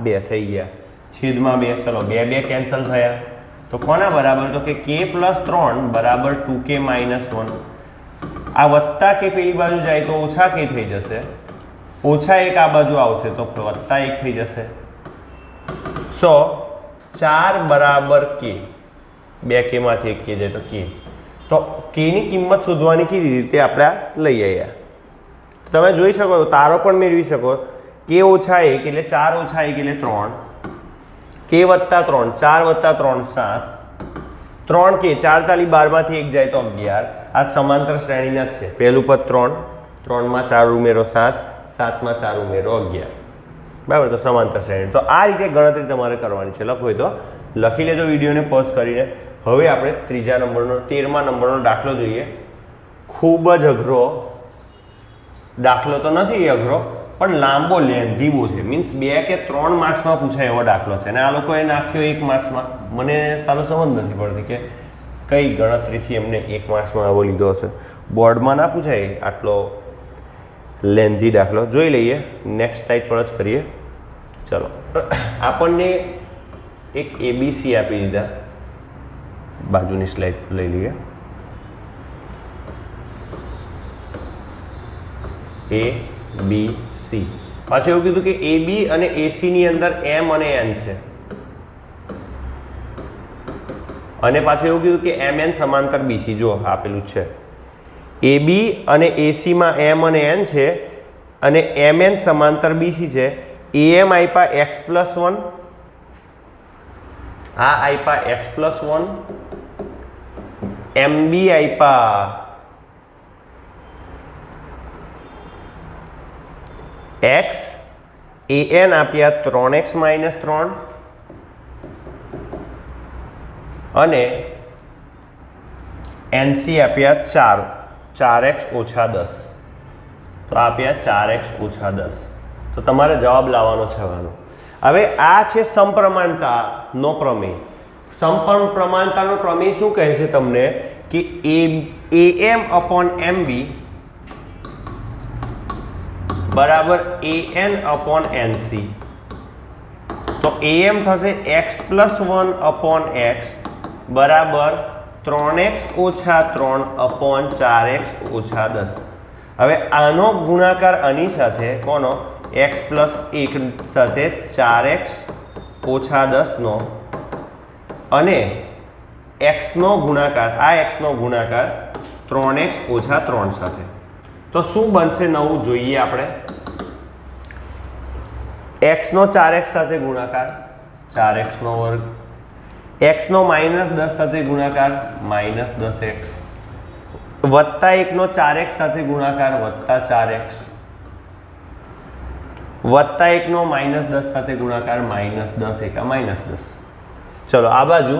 2 થઈ ગયા છેદમાં 2. ચલો 2 2 કેન્સલ થયા. તો કોના બરાબર? તો કે k + 3 બરાબર 2k - 1. આ વત્તા કે પેલી બાજુ જાય તો ઓછા k થઈ જશે, ઓછા 1 આ બાજુ આવશે તો વત્તા 1 થઈ જશે. 4 બરાબર k, 2k માંથી 1k જાય તો k. તો k ની કિંમત શોધવાની કીધી રીતે આપણે લઈ આવ્યા. તમે જોઈ શકો, તારો પણ મેળવી શકો. k ઓછા 1 એટલે 4 ઓછા 1 એટલે 3, k વત્તા 3, 4 વત્તા 3 7, 3k 4 તાલી 12 માંથી 1 જાય તો 11. આ સમાંતર શ્રેણીના જ છે. પહેલું પદ 3, 3 માં 4 ઉમેરો 7, 7 માં 4 ઉમેરો 11, બરાબર. તો સમાંતર શ્રેણી. તો આ રીતે ગણતરી તમારે કરવાની છે. લખવું હોય તો લખી લેજો વિડીયોને પોઝ કરીને. હવે આપણે ત્રીજા નંબરનો 13મા નંબરનો દાખલો જોઈએ. ખૂબ જ અઘરો દાખલો તો નથી અઘરો, પણ લાંબો લેન્ધી બહુ છે, મીન્સ 2 કે 3 માર્ક્સમાં પૂછાય એવો દાખલો છે અને આ લોકોએ નાખ્યો 1 માર્ક્સમાં. મને સારું સમજ નથી પડતી કે કઈ ગણતરીથી એમને 1 માર્ક્સમાં આવો લીધો હશે. બોર્ડમાં ના પૂછાય આટલો લેન્ધી દાખલો. જોઈ લઈએ, નેક્સ્ટ સ્લાઇડ પર જ કરીએ. ચલો, આપણને એક ABC આપી દીધા, બાજુની સ્લાઇડ લઈ લઈએ. ABC. પાછું એવું કીધું કે AB અને AC ની અંદર M અને N છે અને પાછું એવું કીધું કે MN સમાંતર BC. જો આપેલું છે AB અને AC માં M અને N છે અને MN સમાંતર BC છે. AM આપ્યા x+1, આ આપ્યા x+1, MB આપ્યા x, AN આપ્યા 3x - 3 અને NC આપ્યા 4x - 10. તો આપ્યા 4x - 10. તો તમારે જવાબ લાવવાનો છે આનો. હવે આ છે સમપ્રમાણતાનો પ્રમેય. સમપ્રમાણતાનો પ્રમેય શું કહે છે તમને કે AM/MB બરાબર AN/NC. તો AM થશે x+1/x બરાબર 3x - 3/4x - 10. હવે આનો ગુણાકાર આની સાથે કોનો x+1 સાથે 4x - 10 નો અને x નો ગુણાકાર આ x નો ગુણાકાર 3x - 3 સાથે. તો શું બનશે નવું જોઈએ આપણે. x નો 4x સાથે ગુણાકાર 4x નો વર્ગ, x નો -10 સાથે ગુણાકાર -10x વત્તા 1 નો 4x સાથે ગુણાકાર +4x વત્તા 1 નો -10 સાથે ગુણાકાર -10 × -10. ચલો આ બાજુ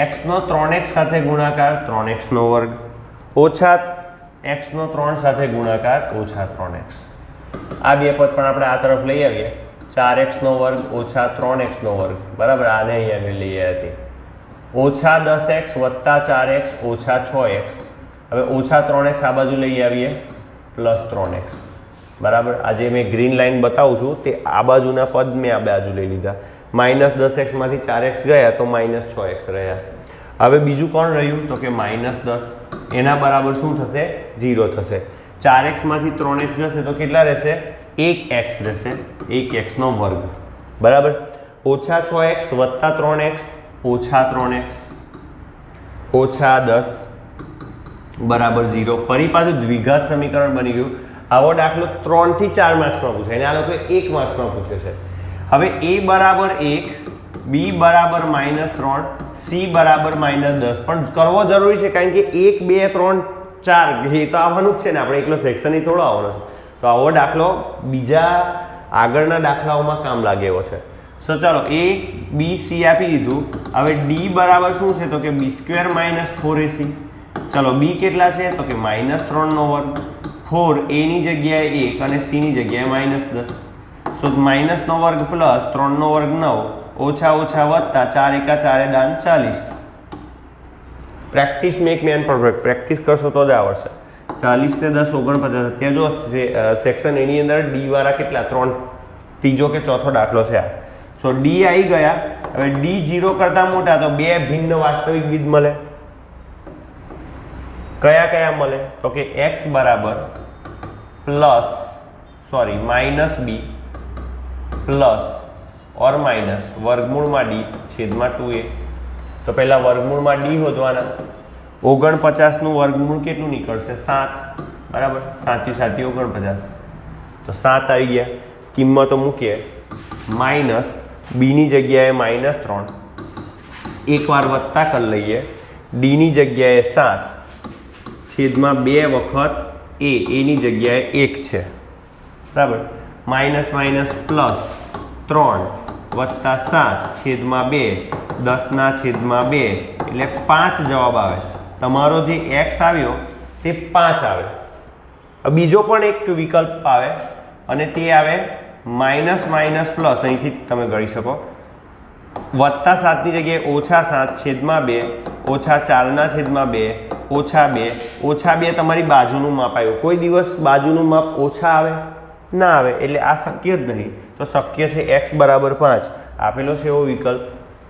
x નો 3x સાથે ગુણાકાર 3x નો વર્ગ ઓછા x નો 3 સાથે ગુણાકાર -3x. આ બે પદ પણ આપણે આ તરફ લઈ આવીએ. 4x નો વર્ગ ઓછા 3x નો વર્ગ બરાબર. આને અહીંયા લઈ આવ્યા હતી ઓછા 10x વત્તા 4x ઓછા 6x. હવે ઓછા 3x આ બાજુ લઈ આવીએ +3x બરાબર. આજે મેં ગ્રીન લાઈન બતાવું છું તે આ બાજુના પદ મેં આ બાજુ લઈ લીધા. -10x માંથી 4x ગયા તો -6x રહ્યા. હવે બીજું કોણ રહ્યું તો કે -10 એના બરાબર શું થશે 0 થશે. 4x માંથી 3x જશે તો કેટલા રહેશે 1x રહેશે, 1x નો વર્ગ બરાબર. ઓછા 6x વત્તા 3x ઓછા 3x ઓછા 10 બરાબર 0. ફરી પાછું દ્વિઘાત સમીકરણ બની ગયું. આવો દાખલો 3 થી 4 માર્ક્સમાં પૂછાય અને આ લોકોએ 1 માર્ક્સમાં પૂછ્યો છે. હવે a બરાબર 1, b બરાબર -3, c બરાબર -10 પણ કરવો જરૂરી છે કારણ કે 1 2 3 4 એ તો આવવાનું જ છે ને. આપણે એકલો સેક્શન ही થોડો આવવાનો છે. તો આવો દાખલો બીજા આગળના દાખલાઓમાં કામ લાગે એવો છે. સો ચાલો a b c આપી દીધું. હવે d બરાબર શું છે તો કે b² - 4ac. ચલો b કેટલા છે તો કે -3 નો વર્ગ, 4 a ની જગ્યાએ 1 અને c ની જગ્યાએ -10. સો -3 નો વર્ગ પ્લસ 3 નો વર્ગ 9 ઓછા ઓછા વત્તા 4 × 4 = 40. Practice make main perfect. Practice કરશો તો જ આવડશે. 40 ને 10 49. ત્યાં જો સેક્શન એની અંદર d વાળા કેટલા 3 ત્રીજો કે ચોથો દાખલો છે આ. સો d આવી ગયા. હવે d 0 કરતા મોટા તો બે ભિન્ન વાસ્તવિક બીજ મળે. કયા કયા મળે તો કે x બરાબર -b પ્લસ ઓર માઇનસ વર્ગમૂળમાં d છેદમાં 2a. તો પહેલા વર્ગમૂળમાં d શોધવાના. 49 નું વર્ગમૂળ કેટલું નીકળશે 7 બરાબર. 7 × 7 = 49. તો 7 આવી ગયા. કિંમતો મૂકીએ. માઇનસ b ની જગ્યાએ -3 એકવાર વત્તા કરી લઈએ. d ની જગ્યાએ 7 છેદમાં 2 વખત a ની જગ્યાએ 1 છે બરાબર. માઇનસ માઇનસ પ્લસ 3 વત્તા 7 છેદમાં 2 10/2 એટલે 5 જવાબ આવે. તમારો જે x આવ્યો તે 5 આવે. બીજો પણ એક વિકલ્પ આવે અને તે આવે માઇનસ માઇનસ પ્લસ, અહીંથી તમે ગણી શકો, +7 ની જગ્યાએ -7 છેદમાં 2 -4 છેદમાં 2 -2 -2 તમારી બાજુનું માપ આવ્યું. કોઈ દિવસ બાજુનું માપ ઓછા આવે ના આવે, એટલે આ શક્ય જ નહીં. તો શક્ય છે x બરાબર 5 આપેલો છે એવો વિકલ્પ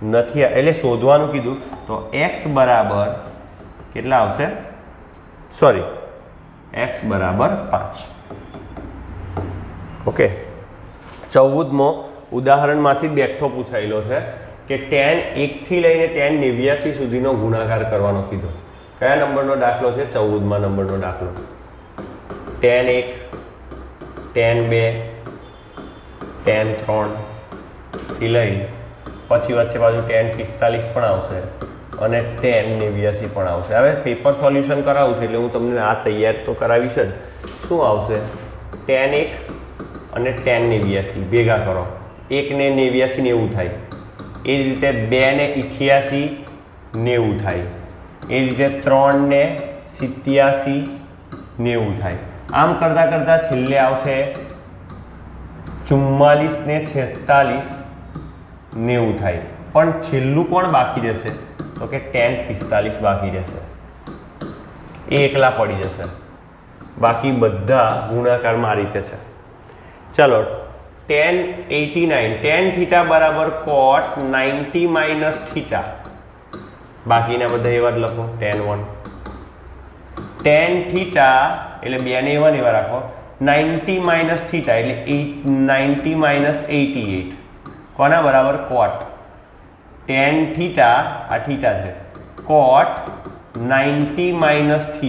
નથી, એટલે શોધવાનું કીધું તો x બરાબર કેટલા આવશે, સોરી x બરાબર 5. ઓકે, 14મો ઉદાહરણમાંથી બેઠો પૂછાયેલો છે કે tan 1 થી લઈને tan 89 સુધીનો ગુણાકાર કરવાનો કીધો. કયા નંબરનો દાખલો છે? 14મા નંબરનો દાખલો. tan 1 tan 2 tan 3 થી લઈ પછી વચ્ચે બાજુ tan 45 પણ આવશે અને tan 89 પણ આવશે. હવે પેપર સોલ્યુશન કરાવું છું એટલે હું તમને આ તૈયાર તો કરાવીશ જ. શું આવશે? tan 1 અને tan 89 ભેગા કરો, 1 ને 89 90 થાય. એ જ રીતે 2 ને 88 90 થાય. એ રીતે 3 ને 87 90 થાય. આમ કરતાં કરતાં છેલ્લે આવશે 44 ને 46 90 થાય. પણ છેલ્લું કોણ બાકી રહેશે? તો કે tan 45 બાકી રહેશે, એ એકલા પડી જશે. બાકી બધા ગુણાકારમાં આ રીતે છે. ચલો, tan 89 tan θ બરાબર cot 90 માઇનસ θ, બાકીના બધા એવા જ લખો. tan 1 tan θ એટલે 2 ને એવા રાખો, 90 માઇનસ θ એટલે 90 માઇનસ 88 કોના બરાબર? cot tan θ, આ θ છે, cot 90 માઇનસ θ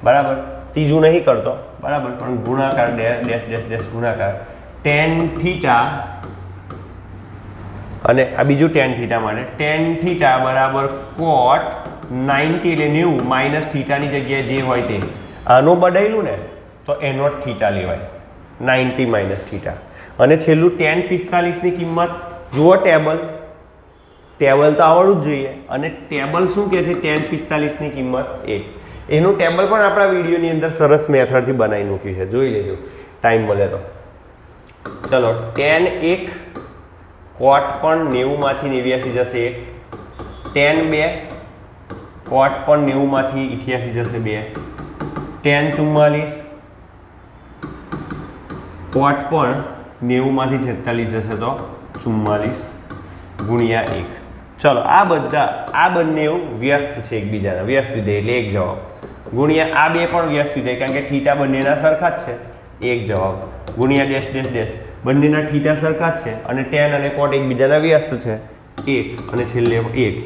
બરાબર. ત્રીજું નહીં કરતો બરાબર, પણ ગુણાકાર ડેશ ડેશ ડેશ ગુણાકાર tan θ અને આ બીજું tan θ માટે tan θ બરાબર cot 90 એટલે 90 માઇનસ θની જગ્યાએ જે હોય તે. આનું બદલ્યું ને તો એનો θ લેવાય, 90 માઇનસ θ. અને છેલ્લું tan 45 ની કિંમત જુઓ, ટેબલ તો આવડવું જ જોઈએ. અને ટેબલ શું કહે છે? tan 45 ની કિંમત 1. એનું ટેબલ પણ આપણા વિડીયોની અંદર સરસ મેથડથી બનાવી મૂક્યું છે, જોઈ લેજો ટાઈમ મળે તો. ચલો, tan 1 cot પણ 90 માંથી 89 જશે 1, tan 2 cot પણ 90 માંથી 88 જશે 2, tan 44 cot પણ 90 માંથી 46 જશે તો 44 ગુણ્યા 1. ચલો, આ બંને વ્યસ્ત છે એકબીજાના, વ્યસ્ત વિધેય એટલે એક જવાબ, ગુણ્યા આ બે પણ વ્યસ્ત વિધેય કારણ કે θ બંનેના સરખા જ છે, એક જવાબ, ગુણ્યા ડેશ ડેશ ડેશ બંનેના θ સરખા જ છે અને tan અને cot એકબીજાના વ્યસ્ત છે, 1 અને છેલ્લે 1.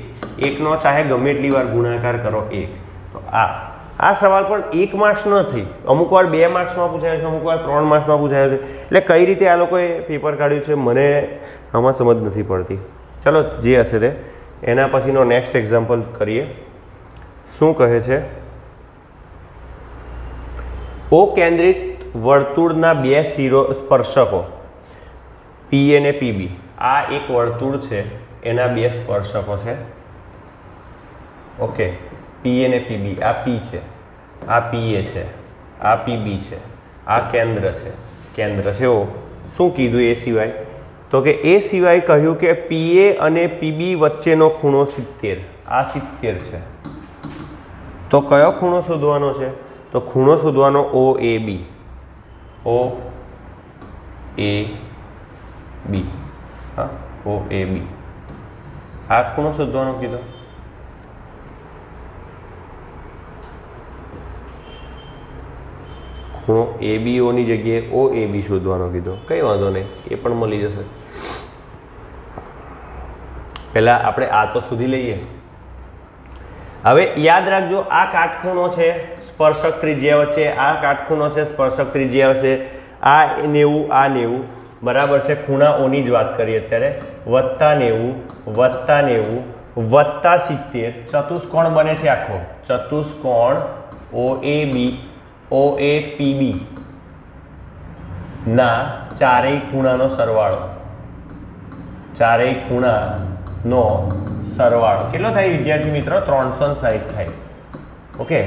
1નો ચાહે ગમે એટલી વાર ગુણાકાર કરો 1. તો આ સવાલ પણ 1 માર્ક્સનો નથી, અમુક વાર 2 માર્ક્સમાં પૂછાયો છે, અમુક વાર 3 માર્ક્સમાં પૂછાયો છે. એટલે કઈ રીતે આ લોકોએ પેપર કાઢ્યું છે મને આમાં સમજ નથી પડતી. ચલો, જે હશે તે એના પછીનો નેક્સ્ટ એક્ઝામ્પલ કરીએ. શું કહે છે? ઓ કેન્દ્રિત વર્તુળના બે સ્પર્શકો PA ને PB. આ એક વર્તુળ છે, એના બે સ્પર્શકો છે. ઓકે, PA ને PB. આ P છે, આ PA છે, આ PB છે, આ કેન્દ્ર છે. ઓ શું કીધું એ સિવાય? તો કે એ સિવાય કહ્યું કે PA અને PB વચ્ચેનો ખૂણો 70. આ 70 છે. તો કયો ખૂણો શોધવાનો છે? તો ખૂણો શોધવાનો OAB. હા, OAB. આ ખૂણો શોધવાનો કીધો. ખૂણો ABO ની જગ્યાએ OAB શોધવાનો કીધો. કંઈ વાંધો નહીં, એ પણ મળી જશે. પહેલાં આપણે આ તો શોધી લઈએ. હવે યાદ રાખજો, આ કાટખૂણો છે સ્પર્શક ત્રિજ્યા વચ્ચે, આ કાટખૂણો છે સ્પર્શક ત્રિજ્યા વચ્ચે, આ 90 આ 90 બરાબર છે. ખૂણાઓની જ વાત કરીએ અત્યારે. +90 +70 ચતુષ્કોણ બને છે આખો. ચતુષ્કોણ OAPB ના ચારેય ખૂણાનો સરવાળો. ચારેય ખૂણાનો સરવાળો કેટલો થાય વિદ્યાર્થી મિત્રો? 360 થાય. ઓકે,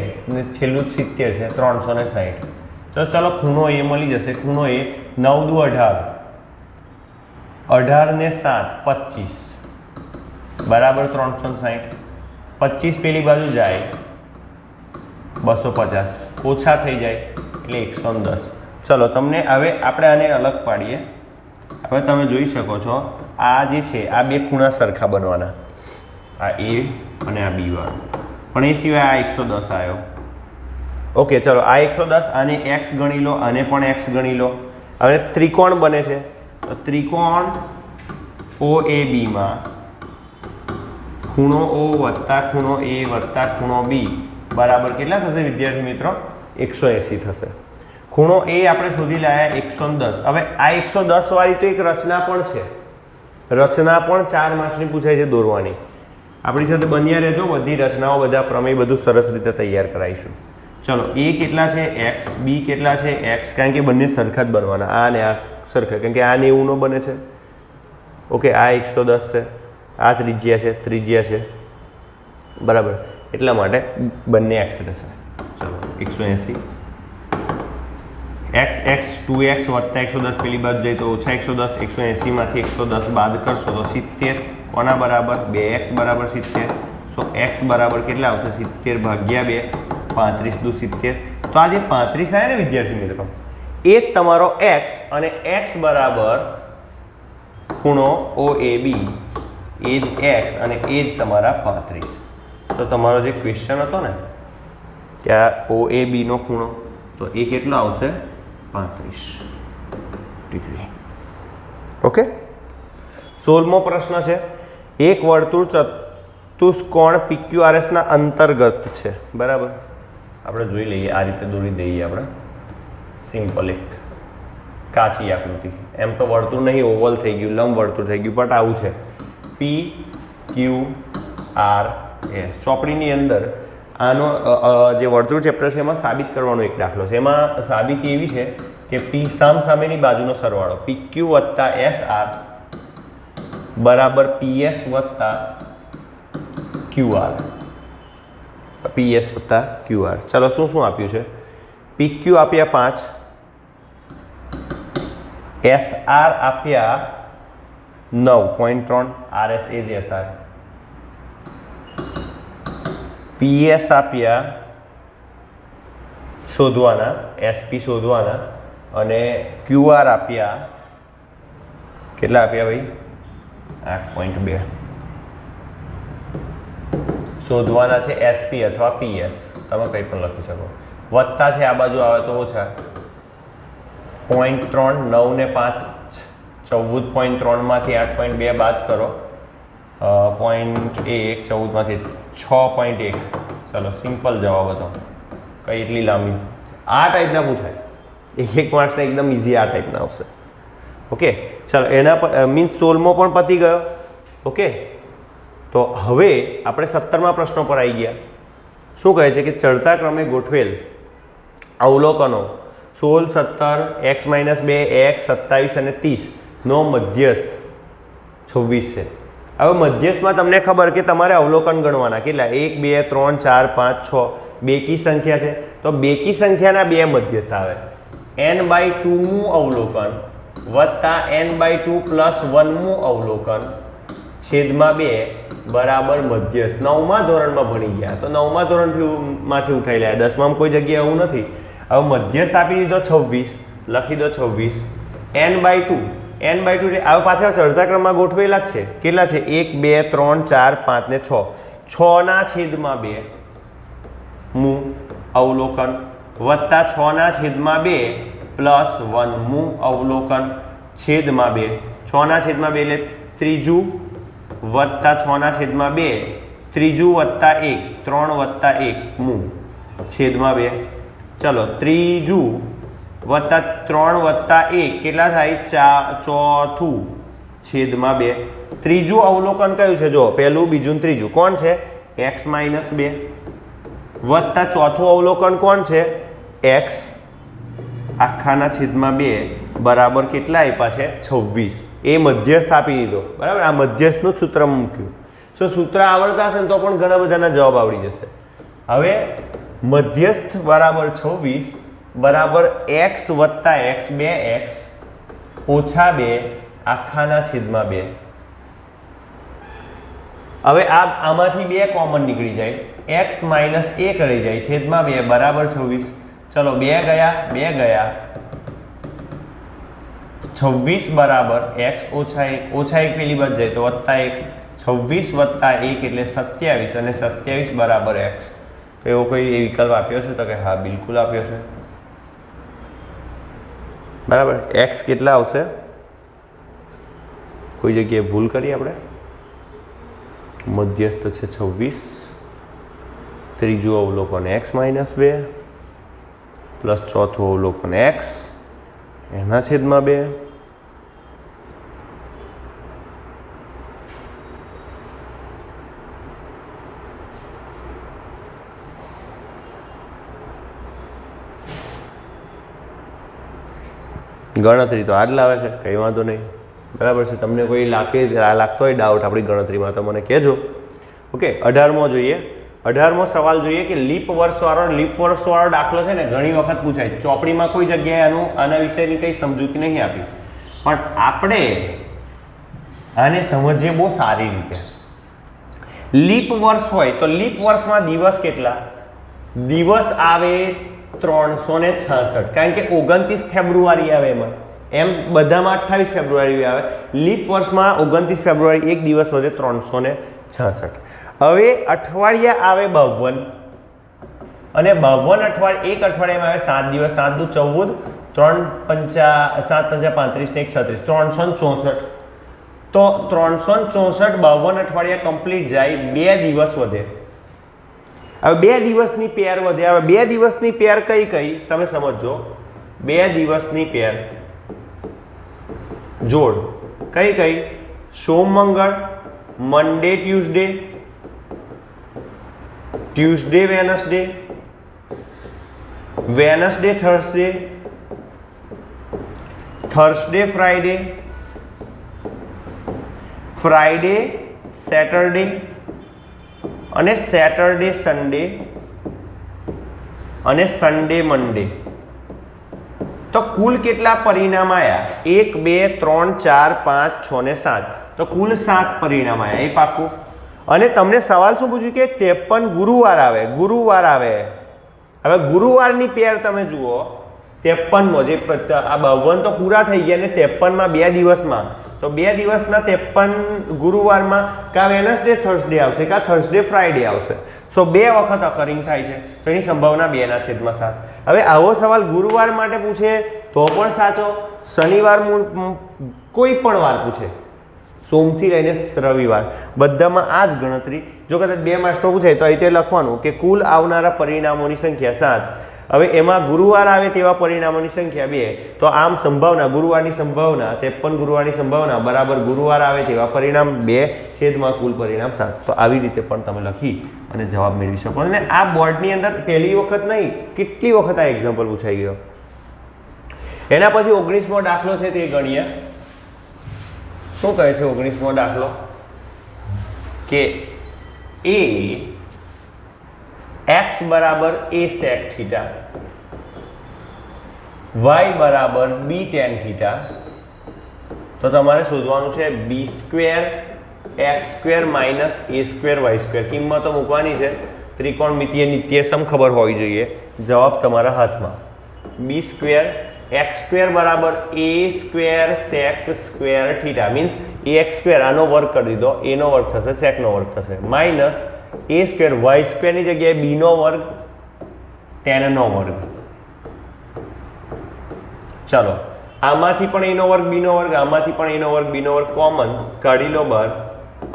છેલ્લું 70 છે, 360. તો ચાલો ખૂણો એ મળી જશે. ખૂણો એ 9 દુ 18, 18 ને 7 25 બરાબર 360. 25 પેલી બાજુ જાય 250, ઓછા થઈ જાય એટલે 110. ચલો તમને હવે આપણે આને અલગ પાડીએ. હવે તમે જોઈ શકો છો આ જે છે આ બે ખૂણા સરખા બનવાના, આ એ અને આ બી વાળો, પણ એ સિવાય આ 110 આવ્યો. ઓકે ચલો આ 110, આને x ગણી લો, આને પણ x ગણી લો. હવે ત્રિકોણ બને છે તો ત્રિકોણ OAB માં ખૂણો O વત્તા ખૂણો A વત્તા ખૂણો B બરાબર કેટલા થશે વિદ્યાર્થી મિત્રો? 180 થશે. ખૂણો A આપણે શોધી લાયા 110. હવે આ 110 વાળી તો એક રચના પણ છે, રચના પણ 4 માર્ક્સની પૂછાય છે દોરવાની. આપણી સાથે બન્યા રહેજો, બધી રચનાઓ બધા પ્રમેય બધું સરસ રીતે તૈયાર કરાવીશું. ચલો A કેટલા છે x, B કેટલા છે x, કારણ કે બંને સરખા જ બનવાના, આ ને આ સરખા, કારણ કે આ 90 નો બને છે. ઓકે આ 110 છે, આ ત્રિજ્યા છે બરાબર, એટલા માટે બંને x રહેશે. ચલો 180 x 2x વત્તા 110 પેલી બાજુ જાય તો ઓછા 110, 180 માંથી 110 બાદ કરશો તો 70. કોના બરાબર? 2x બરાબર 70. સો x બરાબર કેટલા આવશે? 70 ભાગ્યા 2, 35 દુ 70. તો આ જે 35 આવે ને વિદ્યાર્થી મિત્રો, એ જ તમારો x, અને x બરાબર ખૂણો OAB, એ જ x અને એ જ તમારા 35. તો તમારો જે ક્વેશ્ચન હતો ને કે આ OAB નો ખૂણો, તો એ કેટલો આવશે? 35 ડિગ્રી. ઓકે 16મો પ્રશ્ન છે. એક વર્તુળ ચતુષ્કોણ PQRS ના અંતર્ગત છે બરાબર. આપણે જોઈ લઈએ, આ રીતે દોરી દઈએ આપણે સિમ્પલ એક કાચી આકૃતિ. એમ તો વર્તુળ નહીં, ઓવલ થઈ ગયું, લંબ વર્તુળ થઈ ગયું, બટ આવું છે PQRS. ચોપડીની અંદર આનો જે વર્તુળ ચેપ્ટર છે એમાં સાબિત કરવાનો એક દાખલો છે. એમાં સાબિતી એવી છે કે P સામેની બાજુનો સરવાળો PQ વત્તા SR બરાબર PS વત્તા QR. PS વત્તા QR. ચલો શું આપ્યું છે? PQ આપ્યા 5, SR આપ્યા 9.3, RS એ જ SR. PS આપ્યા શોધવાના, SP શોધવાના, અને QR આપ્યા કેટલા આપ્યા ભાઈ? 8.2 શોધવાના છે SP અથવા PS, તમે કંઈ પણ લખી શકો. વત્તા છે આ બાજુ આવે તો ઓછા 0.3, 9 ને 5 14.3 માંથી 8.2 બાદ કરો, 0.1 14 માંથી 6.1. ચલો સિમ્પલ જવાબ હતો, કઈ એટલી લાંબી. આ ટાઈપના પૂછાય, એક માર્ક્સને એકદમ ઇઝી આ ટાઈપના આવશે. ઓકે ચાલો એના પર મીન્સ 16મો પણ પતી ગયો. ઓકે તો હવે આપણે 17મા પ્રશ્નો પર આવી ગયા. શું કહે છે કે ચડતા ક્રમે ગોઠવેલ અવલોકનો 16, 17, x - 2, x 27 અને 30 નો મધ્યસ્થ 26 છે. હવે મધ્યસ્થમાં તમને ખબર કે તમારે અવલોકન ગણવાના કેટલા? 1, 2, 3, 4, 5, 6 બેકી સંખ્યા છે, તો બેકી સંખ્યાના બે મધ્યસ્થ આવે. n/2મું અવલોકન વત્તા n/2 + 1મું અવલોકન છેદમાં 2 બરાબર મધ્યસ્થ. 9મા ધોરણમાં ભણી ગયા તો 9મા ધોરણમાંથી ઉઠાઈ લ્યા, 10મામાં કોઈ જગ્યાએ એવું નથી. હવે મધ્યસ્થ આપી દીધો 26, લખી દો 26. n/2 હવે પાછા ચડતા ક્રમમાં ગોઠવેલા જ છે. કેટલા છે? 1, 2, 3, 4, 5 ને 6. 6 છેદમાં 2 મું અવલોકન વત્તા 6 છેદમાં 2 + 1મું અવલોકન છેદમાં 2. 6 છેદમાં 2 એટલે ત્રીજું વત્તા 6 છેદમાં 2 ત્રીજું વત્તા 1 3 વત્તા 1 મું છેદમાં 2. ચલો ત્રીજું વત્તા 3 વત્તા 1 કેટલા થાય? ચોથું છેદમાં 2. ત્રીજું અવલોકન કયું છે? જો પહેલું, બીજું, ત્રીજું કોણ છે? x - 2 વત્તા ચોથું અવલોકન કોણ છે? x આખાના છેદમાં 2 બરાબર કેટલા આપ્યા છે? 26. એ મધ્યસ્થ આપી દીધો બરાબર. આ મધ્યસ્થનું સૂત્ર મૂક્યું. સૂત્ર આવડતા હશે ને તો પણ ઘણા બધાના જવાબ આવડી જશે. હવે મધ્યસ્થ બરાબર 26 બરાબર x વત્તા x 2x ઓછા 2 આખાના છેદમાં 2. હવે આમાંથી 2 કોમન નીકળી જાય, x માઇનસ 1 રહી જાય, છેદમાં 2 બરાબર 26. ચલો 2 ગયા 2 ગયા, 26 બરાબર x ઓછા 1, ઓછા 1 પેલી બાજુ જાય તો વત્તા 1, 26 વત્તા 1 એટલે 27 અને 27 બરાબર x. તો એવો કોઈ વિકલ્પ આપ્યો છે? તો કે હા, બિલકુલ આપ્યો છે. બરાબર, x કેટલા આવશે? કોઈ જગ્યાએ ભૂલ કરી આપણે? મધ્યસ્થ છે 26, ત્રીજું અવલોકન x માઇનસ 2 પ્લસ ચોથું અવલોકન x એના છેદમાં 2. ગણતરી તો આ જ લાવે છે, કંઈ વાંધો નહીં. બરાબર છે. તમને કોઈ લાગતો હોય ડાઉટ આપણી ગણતરીમાં તો મને કહેજો. ઓકે, 18મો જોઈએ. 18મો સવાલ જોઈએ કે લીપ વર્ષવાળો દાખલો છે ને ઘણી વખત પૂછાય. ચોપડીમાં કોઈ જગ્યાએ આના વિશેની કંઈ સમજૂતી નહીં આપી, પણ આપણે આને સમજીએ બહુ સારી રીતે. લીપ વર્ષ હોય તો લીપ વર્ષમાં દિવસ કેટલા? દિવસ આવે 366, કારણ કે 29 ફેબ્રુઆરી આવે એમાં. એમ બધામાં 28 ફેબ્રુઆરી આવે. લીપ વર્ષમાં 29 ફેબ્રુઆરી એક દિવસ વધે 366. હવે અઠવાડિયા આવે 52 અને 52 એક અઠવાડિયામાં આવે 7 દિવસ. 7 દુ 14, 3 પંચા 7 પંચા 35 ને 1 36, 364. તો 364 52 અઠવાડિયા કમ્પ્લીટ જાય, 2 દિવસ વધે. હવે 2 દિવસની પેર વધે. હવે 2 દિવસની પેર કઈ કઈ તમે સમજો. 2 દિવસની પેર જોડ કઈ કઈ? સોમ મંગળ, Monday Tuesday, Tuesday Wednesday, Wednesday Thursday, Thursday Friday, Friday Saturday અને સેટરડે સન્ડે અને સન્ડે મંડે. તો કુલ કેટલા પરિણામ આવ્યા? 1 2 3 4 5 6 ને 7. તો કુલ 7 પરિણામ આવ્યા. એ પાકું. અને તમને સવાલ શું પૂછ્યું કે 53 ગુરુવાર આવે. ગુરુવાર આવે. હવે ગુરુવારની પેર તમે જુઓ. 53મો જે આ 52 તો પૂરા થઈ ગયા ને 53માં 2 દિવસમાં, તો 2 દિવસના 53 ગુરુવારમાં કા વેનસડે થર્સડે આવશે કા થર્સડે ફ્રાઈડે આવશે. સો 2 વખત અકરિંગ થાય છે, તો એની સંભાવના 2/7. હવે આવો સવાલ ગુરુવાર માટે પૂછે તો પણ સાચો, શનિવાર કોઈ પણ વાર પૂછે, સોમથી લઈને રવિવાર, બધામાં આ જ ગણતરી. જો કદાચ 2 માર્ક્સનો પૂછાય તો અહીં લખવાનું કે કુલ આવનારા પરિણામોની સંખ્યા 7. હવે એમાં ગુરુવાર આવે તેવા પરિણામોની સંખ્યા 2. તો આમ સંભાવના ગુરુવારની સંભાવના 53 ગુરુવારની સંભાવના બરાબર ગુરુવાર આવે તેવા પરિણામ 2 છેદમાં કુલ પરિણામ 7. તો આવી રીતે પણ તમે લખી અને જવાબ મેળવી શકો. અને આ બોર્ડની અંદર પહેલી વખત નહીં, કેટલી વખત આ એક્ઝામ્પલ પૂછાઈ ગયો. એના પછી 19મો દાખલો છે તે ગણીએ. શું કહે છે 19મો દાખલો? કે x બરાબર a sec થીટા, y બરાબર b tan થીટા. તો તમારે શોધવાનું છે b square x square minus a square y square. કિંમતો મૂકવાની છે. ત્રિકોણમિતિય નિત્યસમ ખબર હોવી જોઈએ. જવાબ તમારા હાથમાં. b સ્ક્વેર x સ્ક્વેર બરાબર a square sec square theta, means ax square આનો વર્ગ કરી દીધો, a નો વર્ગ થશે, sec નો વર્ગ થશે, minus a square y square ની જગ્યાએ b નો વર્ગ tan નો વર્ગ. ચલો આમાંથી પણ a નો વર્ગ b નો વર્ગ, આમાંથી પણ a નો વર્ગ b નો વર્ગ કોમન કાઢી લો બહાર.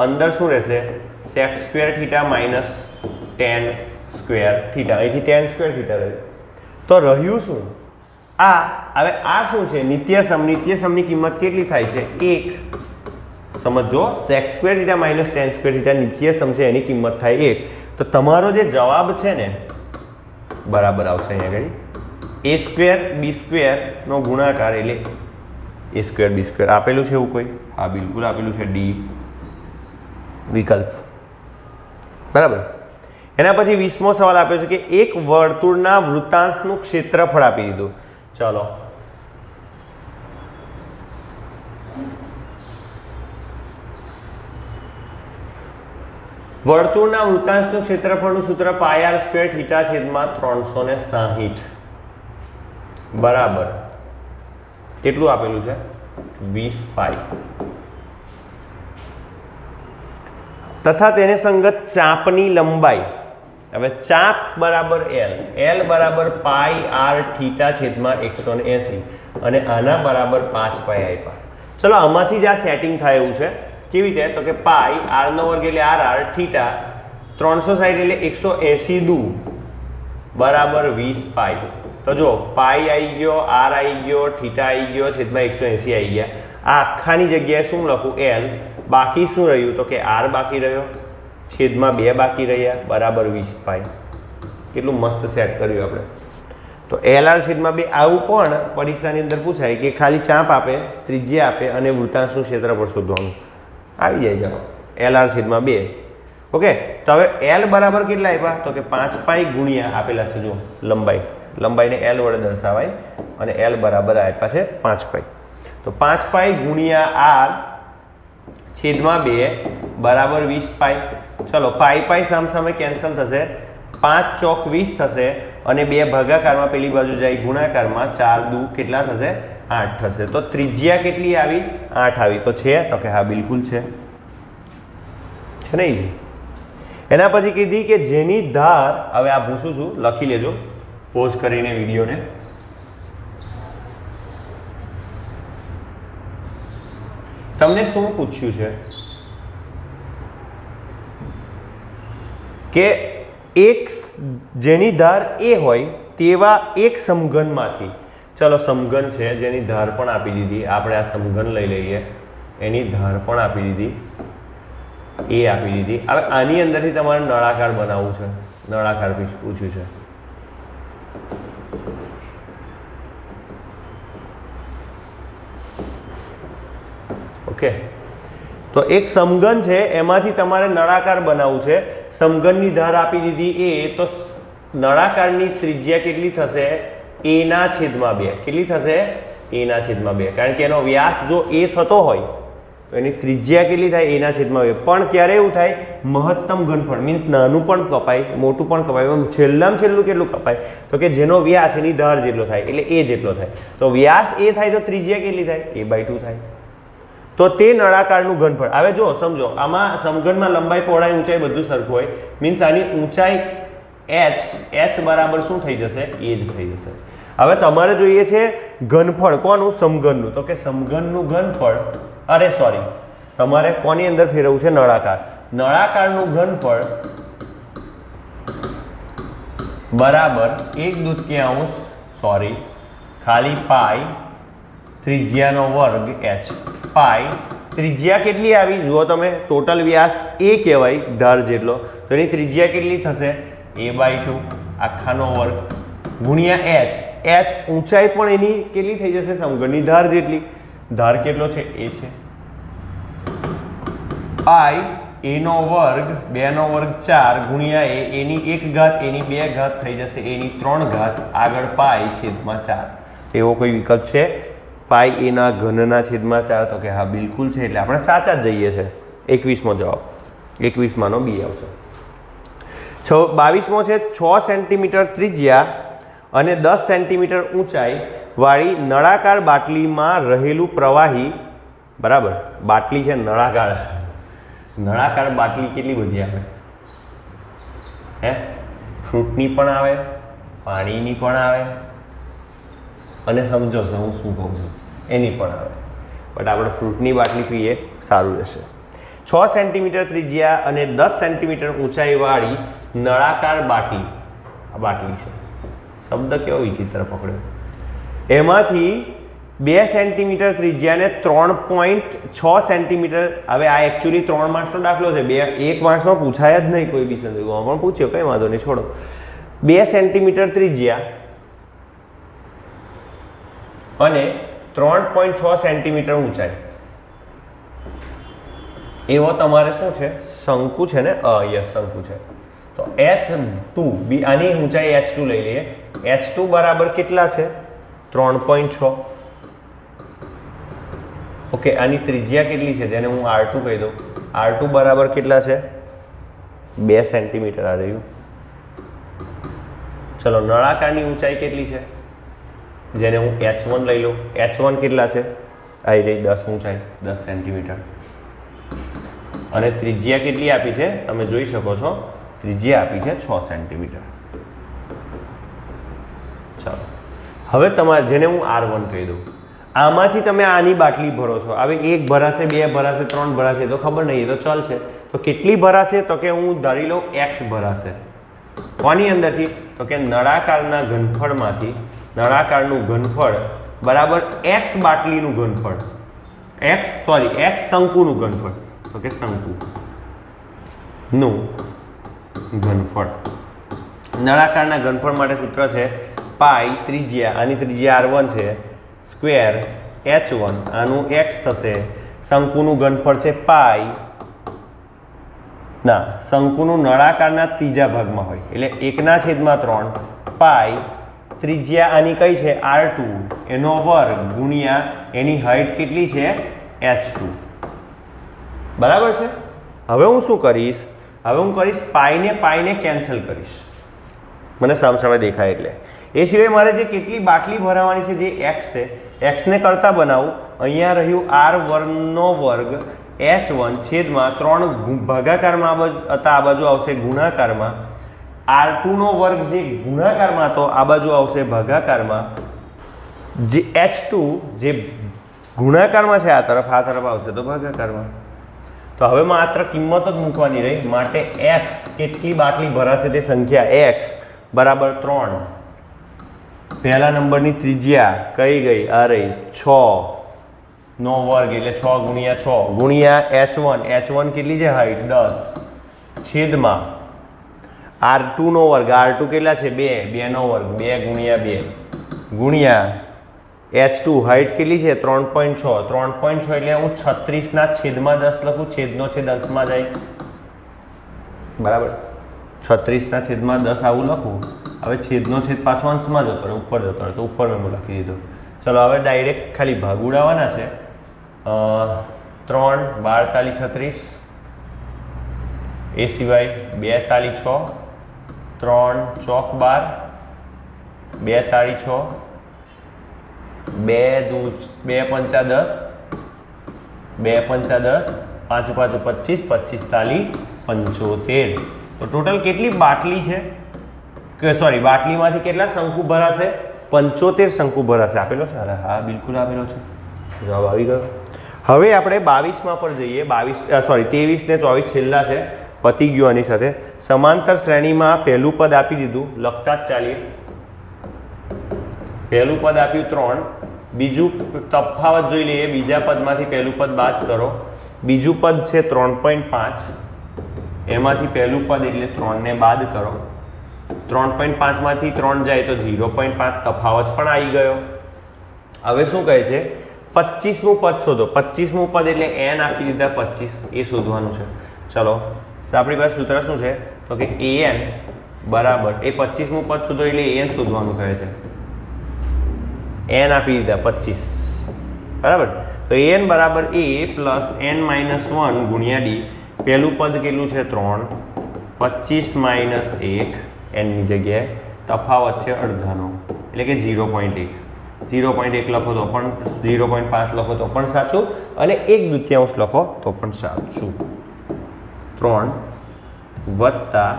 અંદર શું રહેશે? sec square theta minus tan square theta. અહીંથી tan સ્ક્વેર થીટા રહ્યું. તો રહ્યું શું? આ હવે આ શું છે? નિત્યસમ. નિત્યસમની કિંમત કેટલી થાય છે? 1. સમજો, sec square theta minus tan square theta નિત્યસમ છે, એની કિંમત થાય 1. તો તમારો જે જવાબ છે ને બરાબર આવશે અહીંયા આગળ a સ્ક્વેર b સ્ક્વેર નો ગુણાકાર એટલે a સ્ક્વેર b સ્ક્વેર. આપેલું છે એવું કોઈ? હા, બિલકુલ આપેલું છે, ડી વિકલ્પ. બરાબર. એના પછી 20મો સવાલ આપ્યો છે કે એક વર્તુળના વૃત્તાંશનું ક્ષેત્રફળ આપી દીધું. ચલો વર્તુળના વૃત્તાંશનું ક્ષેત્રફળનું સૂત્ર પાઈ આર સ્ક્વેર થીટા છેદમાં 360 બરાબર કેટલું આપેલું છે 20 પાઈ તથા તેને સંગત ચાપની લંબાઈ. હવે ચાપ બરાબર એલ બરાબર પાઈ આર થીટા છેદમાં 180 અને આના બરાબર 5 પાઈ આપ્યા. ચલો આમાંથી જ આ સેટિંગ થાય એવું છે. કેવી રીતે? તો કે પાઈ આર નો વર્ગ એટલે આર થીટા 360 એટલે 180 દુ બરાબર 20 પાઈ. તો જો પાઈ આવી ગયો, આર આવી ગયો, થીટા આવી ગયો, છેદમાં 180 આવી ગયા. આ આખાની જગ્યાએ શું લખું એલ, બાકી શું રહ્યું તો કે આર બાકી રહ્યો, છેદમાં 2 બાકી રહ્યા બરાબર 20 પાઈ. કેટલું મસ્ત સેટ કર્યું આપણે. તો એલ આર છેદમાં 2 આવું પણ પરીક્ષાની અંદર પૂછાય કે ખાલી ચાપ આપે, ત્રિજ્યા આપે અને વૃત્તાંશનું ક્ષેત્રફળ શોધવાનું આવી જાય. જાઓ એલ આર છેદમાં 2. ઓકે, તો હવે એલ બરાબર કેટલા આપ્યા તો કે 5 પાઈ ગુણ્યા આપેલા છે જો લંબાઈને એલ વડે દર્શાવાય અને એલ બરાબર આપ્યા છે 5 પાઈ. તો 5 પાઈ ગુણ્યા આર છેદમાં 2 બરાબર 20 પાઈ. ચલો પાઈ સામસામે કેન્સલ થશે, 5 ચોક 20 થશે અને 2 ભાગાકારમાં પેલી બાજુ જાય ગુણાકારમાં 4 દુ કેટલા થશે 8 થશે. તો ત્રિજ્યા કેટલી આવી 8 આવી. તો છે તો કે હા બિલકુલ છે નહીં. એના પછી કીધી કે જેની ધાર, હવે આ પૂછું છું લખી લેજો પોઝ કરીને વિડીયોને. તમને શું પૂછ્યું છે કે એક જેની ધાર એ હોય તેવા એક સમઘનમાંથી, ચલો સમઘન છે જેની ધાર પણ આપી દીધી, આપણે આ સમઘન લઈ લઈએ, એની ધાર પણ આપી દીધી, એ આપી દીધી. હવે આની અંદરથી તમારે નળાકાર બનાવવું છે, નળાકાર પૂછ્યું છે. ઓકે, તો એક સમઘન છે એમાંથી તમારે નળાકાર બનાવવું છે. સમઘનની ધાર આપી દીધી એ, તો નળાકારની ત્રિજ્યા કેટલી થશે a ના છેદમાં 2. કેટલી થશે a ના છેદમાં 2, કારણ કે એનો વ્યાસ જો a થતો હોય તો એની ત્રિજ્યા કેટલી થાય a ના છેદમાં 2. પણ ક્યારે એવું થાય મહત્તમ ઘનફળ મીન્સ નાનું પણ કપાય મોટું પણ કપાય, છેલ્લામાં છેલ્લું કેટલું કપાય તો કે જેનો વ્યાસ એની ધાર જેટલો થાય એટલે a જેટલો થાય. તો વ્યાસ a થાય તો ત્રિજ્યા કેટલી થાય a/2 થાય. તો તે નળાકારનું ઘનફળ. હવે જો સમજો આમાં સમઘનમાં લંબાઈ પહોળાઈ ઊંચાઈ બધું સરખું હોય, મીન્સ આની ઊંચાઈ h બરાબર શું થઈ જશે એ જ થઈ જશે. હવે તમારે જોઈએ છે ઘનફળ કોનું સમઘનનું, તો કે સમઘનનું ઘનફળ, અરે સોરી તમારે કોની અંદર ફેરવવું છે નળાકાર. નળાકારનું ઘનફળ બરાબર 1/2 સોરી ખાલી પાઈ ત્રિજ્યાનો વર્ગ h. પાઈ ત્રિજ્યા કેટલી આવી જુઓ તમે, ટોટલ વ્યાસ a કહેવાય ધાર જેટલો, તો એની ત્રિજ્યા કેટલી થશે a/2 આખાનો વર્ગ ગુણ્યા h ઊંચાઈ પણ એની કેટલી થઈ જશે સમઘનની ધાર જેટલી. ધાર કેટલો છે a છે. પાઈ a નો વર્ગ 2 નો વર્ગ 4 ગુણ્યા a, એની 1 ઘાત એની 2 ઘાત થઈ જશે એની 3 ઘાત આગળ પાઈ છેદમાં 4. એવો કોઈ વિકલ્પ છે પાઈ a ના ઘનના છેદમાં 4 તો કે હા બિલકુલ છે, એટલે આપણે સાચા જ જઈએ છે. 21મો જવાબ, 21માંનો બી આવશે. 22મો છે 6 સેન્ટીમીટર ત્રિજ્યા અને 10 સેન્ટીમીટર ઊંચાઈ વાળી નળાકાર બાટલીમાં રહેલું પ્રવાહી. બરાબર, બાટલી છે નળાકાર, નળાકાર બાટલી કેટલી બધી આવે હે, ફ્રૂટની પણ આવે, પાણીની પણ આવે અને સમજો છો હું શું કહું છું એની પણ આવે, બટ આપણે ફ્રૂટની બાટલી પીએ સારું રહેશે. 6 સેન્ટીમીટર ત્રિજ્યા અને 10 સેન્ટીમીટર ઊંચાઈવાળી નળાકાર બાટલી, આ બાટલી છે, શબ્દ કેવો વિચિત્ર પકડ્યો. એમાંથી 2 સેન્ટીમીટર ત્રિજ્યા અને 3.6 સેન્ટીમીટર. હવે આ એકચ્યુઅલી 3 માર્ક્સનો દાખલો છે, 1 માર્ક્સનો પૂછાય જ નહીં કોઈ બી સંજોગોમાં, પણ પૂછ્યો કંઈ વાંધો નહીં છોડો. 2 સેન્ટીમીટર ત્રિજ્યા અને 3.6 સેન્ટીમીટર ઊંચાઈ એવો તમારે શું છે શંકુ છે ને, યસ શંકુ છે. તો h2 બી આની ઊંચાઈ h2 લઈ લઈએ. h2 બરાબર કેટલા છે? 3.6. ઓકે, આની ત્રિજ્યા કેટલી છે જેને હું r2 કહી દઉં. r2 બરાબર કેટલા છે? 2 સેન્ટીમીટર આ રહ્યું. ચલો, નળાકારની ઊંચાઈ કેટલી છે જેને હું h1 લઈ લઉં. h1 કેટલા છે? આવી રહી 10 ઊંચાઈ, 10 સેન્ટીમીટર. અને ત્રિજ્યા કેટલી આપી છે તમે જોઈ શકો છો. ત્રિજ્યા આપી છે 6 સેન્ટીમીટર. ચાલો, હવે તમારે જેને હું r1 કહી દઉં, આમાંથી તમે આની બાટલી ભરો છો. હવે 1 ભરાશે, 2 ભરાશે, 3 ભરાશે તો ખબર નહીં, એ તો ચલ છે. તો કેટલી ભરાશે? તો કે હું ધારી લઉં x ભરાશે. કોની અંદરથી? તો કે નળાકારના ઘનફળમાંથી. નળાકારનું ઘનફળ બરાબર x બાટલીનું ઘનફળ, x શંકુનું ઘનફળ. તો કે શંકુનું ઘનફળ. નળાકારના ઘનફળ માટે સૂત્ર છે પાઈ ત્રિજ્યા, આની ત્રિજ્યા r1 છે, સ્ક્વેર h1, આનું x થશે. શંકુનું ઘનફળ છે પાઈ, ના, શંકુનું નળાકારના ત્રીજા ભાગમાં હોય એટલે 1/3 પાઈ ત્રિજ્યા આની કઈ છે? r2 એનો વર્ગ ગુણ્યા એની હાઈટ કેટલી છે? h2. બરાબર છે. હવે હું શું કરીશ? હવે હું કરીશ પાઈને કેન્સલ કરીશ, મને સામસામે દેખાય એટલે. એ સિવાય મારે જે કેટલી બાટલી ભરાવાની છે જે x છે, xને કરતા બનાવું. અહીંયા રહ્યું r1 વર્ગ h1 છેદમાં 3 ભાગાકારમાં આ બાજુ આવશે ગુણાકારમાં. r2 વર્ગ જે ગુણાકારમાં હતો આ બાજુ આવશે ભાગાકારમાં. જે h2 જે ગુણાકારમાં છે આ તરફ આવશે તો ભાગાકારમાં. તો હવે માત્ર કિંમત જ મૂકવાની રહી. માટે x કેટલી બાટલી ભરાશે તે સંખ્યા x બરાબર 3. પહેલા નંબરની ત્રિજ્યા કઈ ગઈ? આ રહી 6 નો વર્ગ એટલે 6 ગુણ્યા 6 ગુણ્યા h1 કેટલી છે? હાઈટ 10 છેદમાં r2 નો વર્ગ. r2 કેટલા છે? 2 નો વર્ગ 2 ગુણ્યા 2 ગુણ્યા h2 હાઈટ કેટલી છે? 3.6 એટલે હું 36/10 લખું. છેદનો છેદ અંશમાં જાય, બરાબર. 36/10 આવું લખું. હવે છેદનો છેદ પાછો અંશમાં જતો રહે, ઉપર જતો રહે, તો ઉપર મેં લખી દીધો. ચલો, હવે ડાયરેક્ટ ખાલી ભાગ ઉડાવવાના છે. 3 12 તાલી 36, એ સિવાય 2 તાલી 6, 3 ચોક 12, 2 તાળી 6, 2 પંચા 10, 2 પંચા 10, 5 5 25, 25 તાલી 75. તો ટોટલ કેટલી બાટલી છે? સોરી, બાટલીમાંથી કેટલા શંકુ ભરાશે? 75 શંકુ ભરાશે. આપેલો છે? અરે હા, બિલકુલ આપેલો છે. જવાબ આવી ગયો. હવે આપણે 22માં પર જઈએ. 23 ને 24 છેલ્લા છે, પતી ગયું. આની સાથે સમાંતર શ્રેણીમાં પહેલું પદ આપી દીધું, લખતા જ ચાલીએ. પહેલું પદ આપ્યું 3, બીજું તફાવત જોઈ લઈએ. બીજા પદમાંથી પહેલું પદ બાદ કરો. બીજું પદ છે 3.5, એમાંથી પહેલું પદ એટલે 3 ને બાદ કરો. 3.5 માંથી 3 જાય તો 0.5 તફાવત પણ આવી ગયો. હવે શું કહે છે? 25મું પદ શોધો. 25મું પદ એટલે n આપી દીધા 25, એ શોધવાનું છે. ચલો, આપણી પાસે સૂત્ર શું છે? તો કે an બરાબર, એ 25મું પદ શોધો એટલે an શોધવાનું કહે છે. n આપી દીધા 25, બરાબર. તો an બરાબર a પ્લસ n - 1 ગુણ્યા d. પહેલું પદ કેટલું છે? 3, 25 - 1 n ની જગ્યાએ તફાવત છે અડધાનો એટલે કે 0.1. 0.1 લખો તો પણ 0.5 લખો તો પણ સાચું, અને 1/2 લખો તો પણ સાચું. 3 વત્તા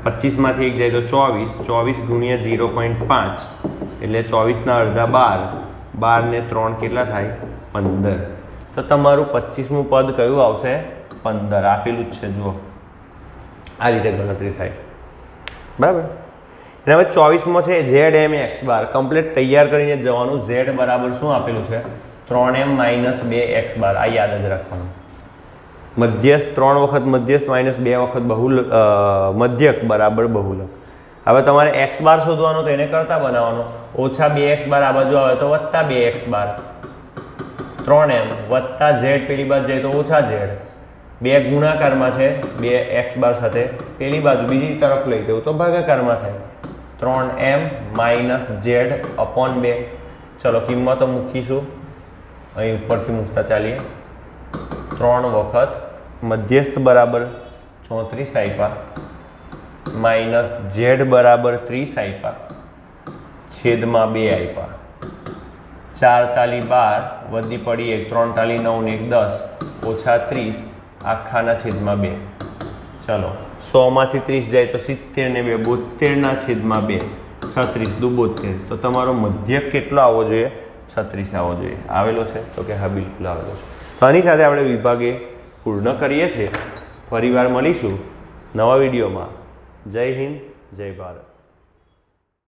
25 માંથી 1 જાય તો 24 ગુણ્યા 0.5 એટલે 24 ના અડધા 12, 12 ને 3 કેટલા થાય? 15. તો તમારું 25મું પદ કયું આવશે? 15 આપેલું જ છે, જુઓ. આ રીતે ગણતરી થાય, બરાબર. અને હવે 24માં છે ZM x બાર. કમ્પ્લીટ તૈયાર કરીને જવાનું. Z બરાબર શું આપેલું છે? 3m - 2x બાર. આ યાદ જ રાખવાનું. મધ્યસ્થ 3 વખત મધ્યસ્થ માઇનસ 2 વખત મધ્યક બરાબર બહુલક. હવે તમારે x બાર શોધવાનો તો એને કરતા બનાવવાનો. ઓછા 2x બાર આ બાજુ આવે તો વત્તા 2x બાર. 3m વત્તા z પેલી બાજુ જાય તો ઓછા z. 2 ગુણાકારમાં છે 2 x બાર સાથે, પેલી બાજુ બીજી તરફ લઈ જવું તો ભાગાકારમાં થાય 3m - z/2. ચલો કિંમતો મૂકીશું, અહીં ઉપરથી મૂકતા ચાલીએ. 3 વખત મધ્યસ્થ બરાબર 34 આપ્યા માઇનસ z બરાબર 30 આપ્યા છેદમાં 2 આપ્યા. 4 તાલી 12 વધી પડી 1, 3 તાલી 9 ને 1 10 ઓછા 30 આખાના છેદમાં 2. ચલો 100 માંથી 30 જાય તો 70 ને 2 72 ના છેદમાં 2, 36 દુ 72. તો તમારો મધ્યક કેટલો આવવો જોઈએ? 36 આવવો જોઈએ. આવેલો છે? તો કે હા, બિલકુલ આવેલો છે. તો આની સાથે આપણે વિભાગે પૂર્ણ કરીએ છીએ. ફરીવાર મળીશું નવા વિડીયોમાં. જય હિન્દ, જય ભારત.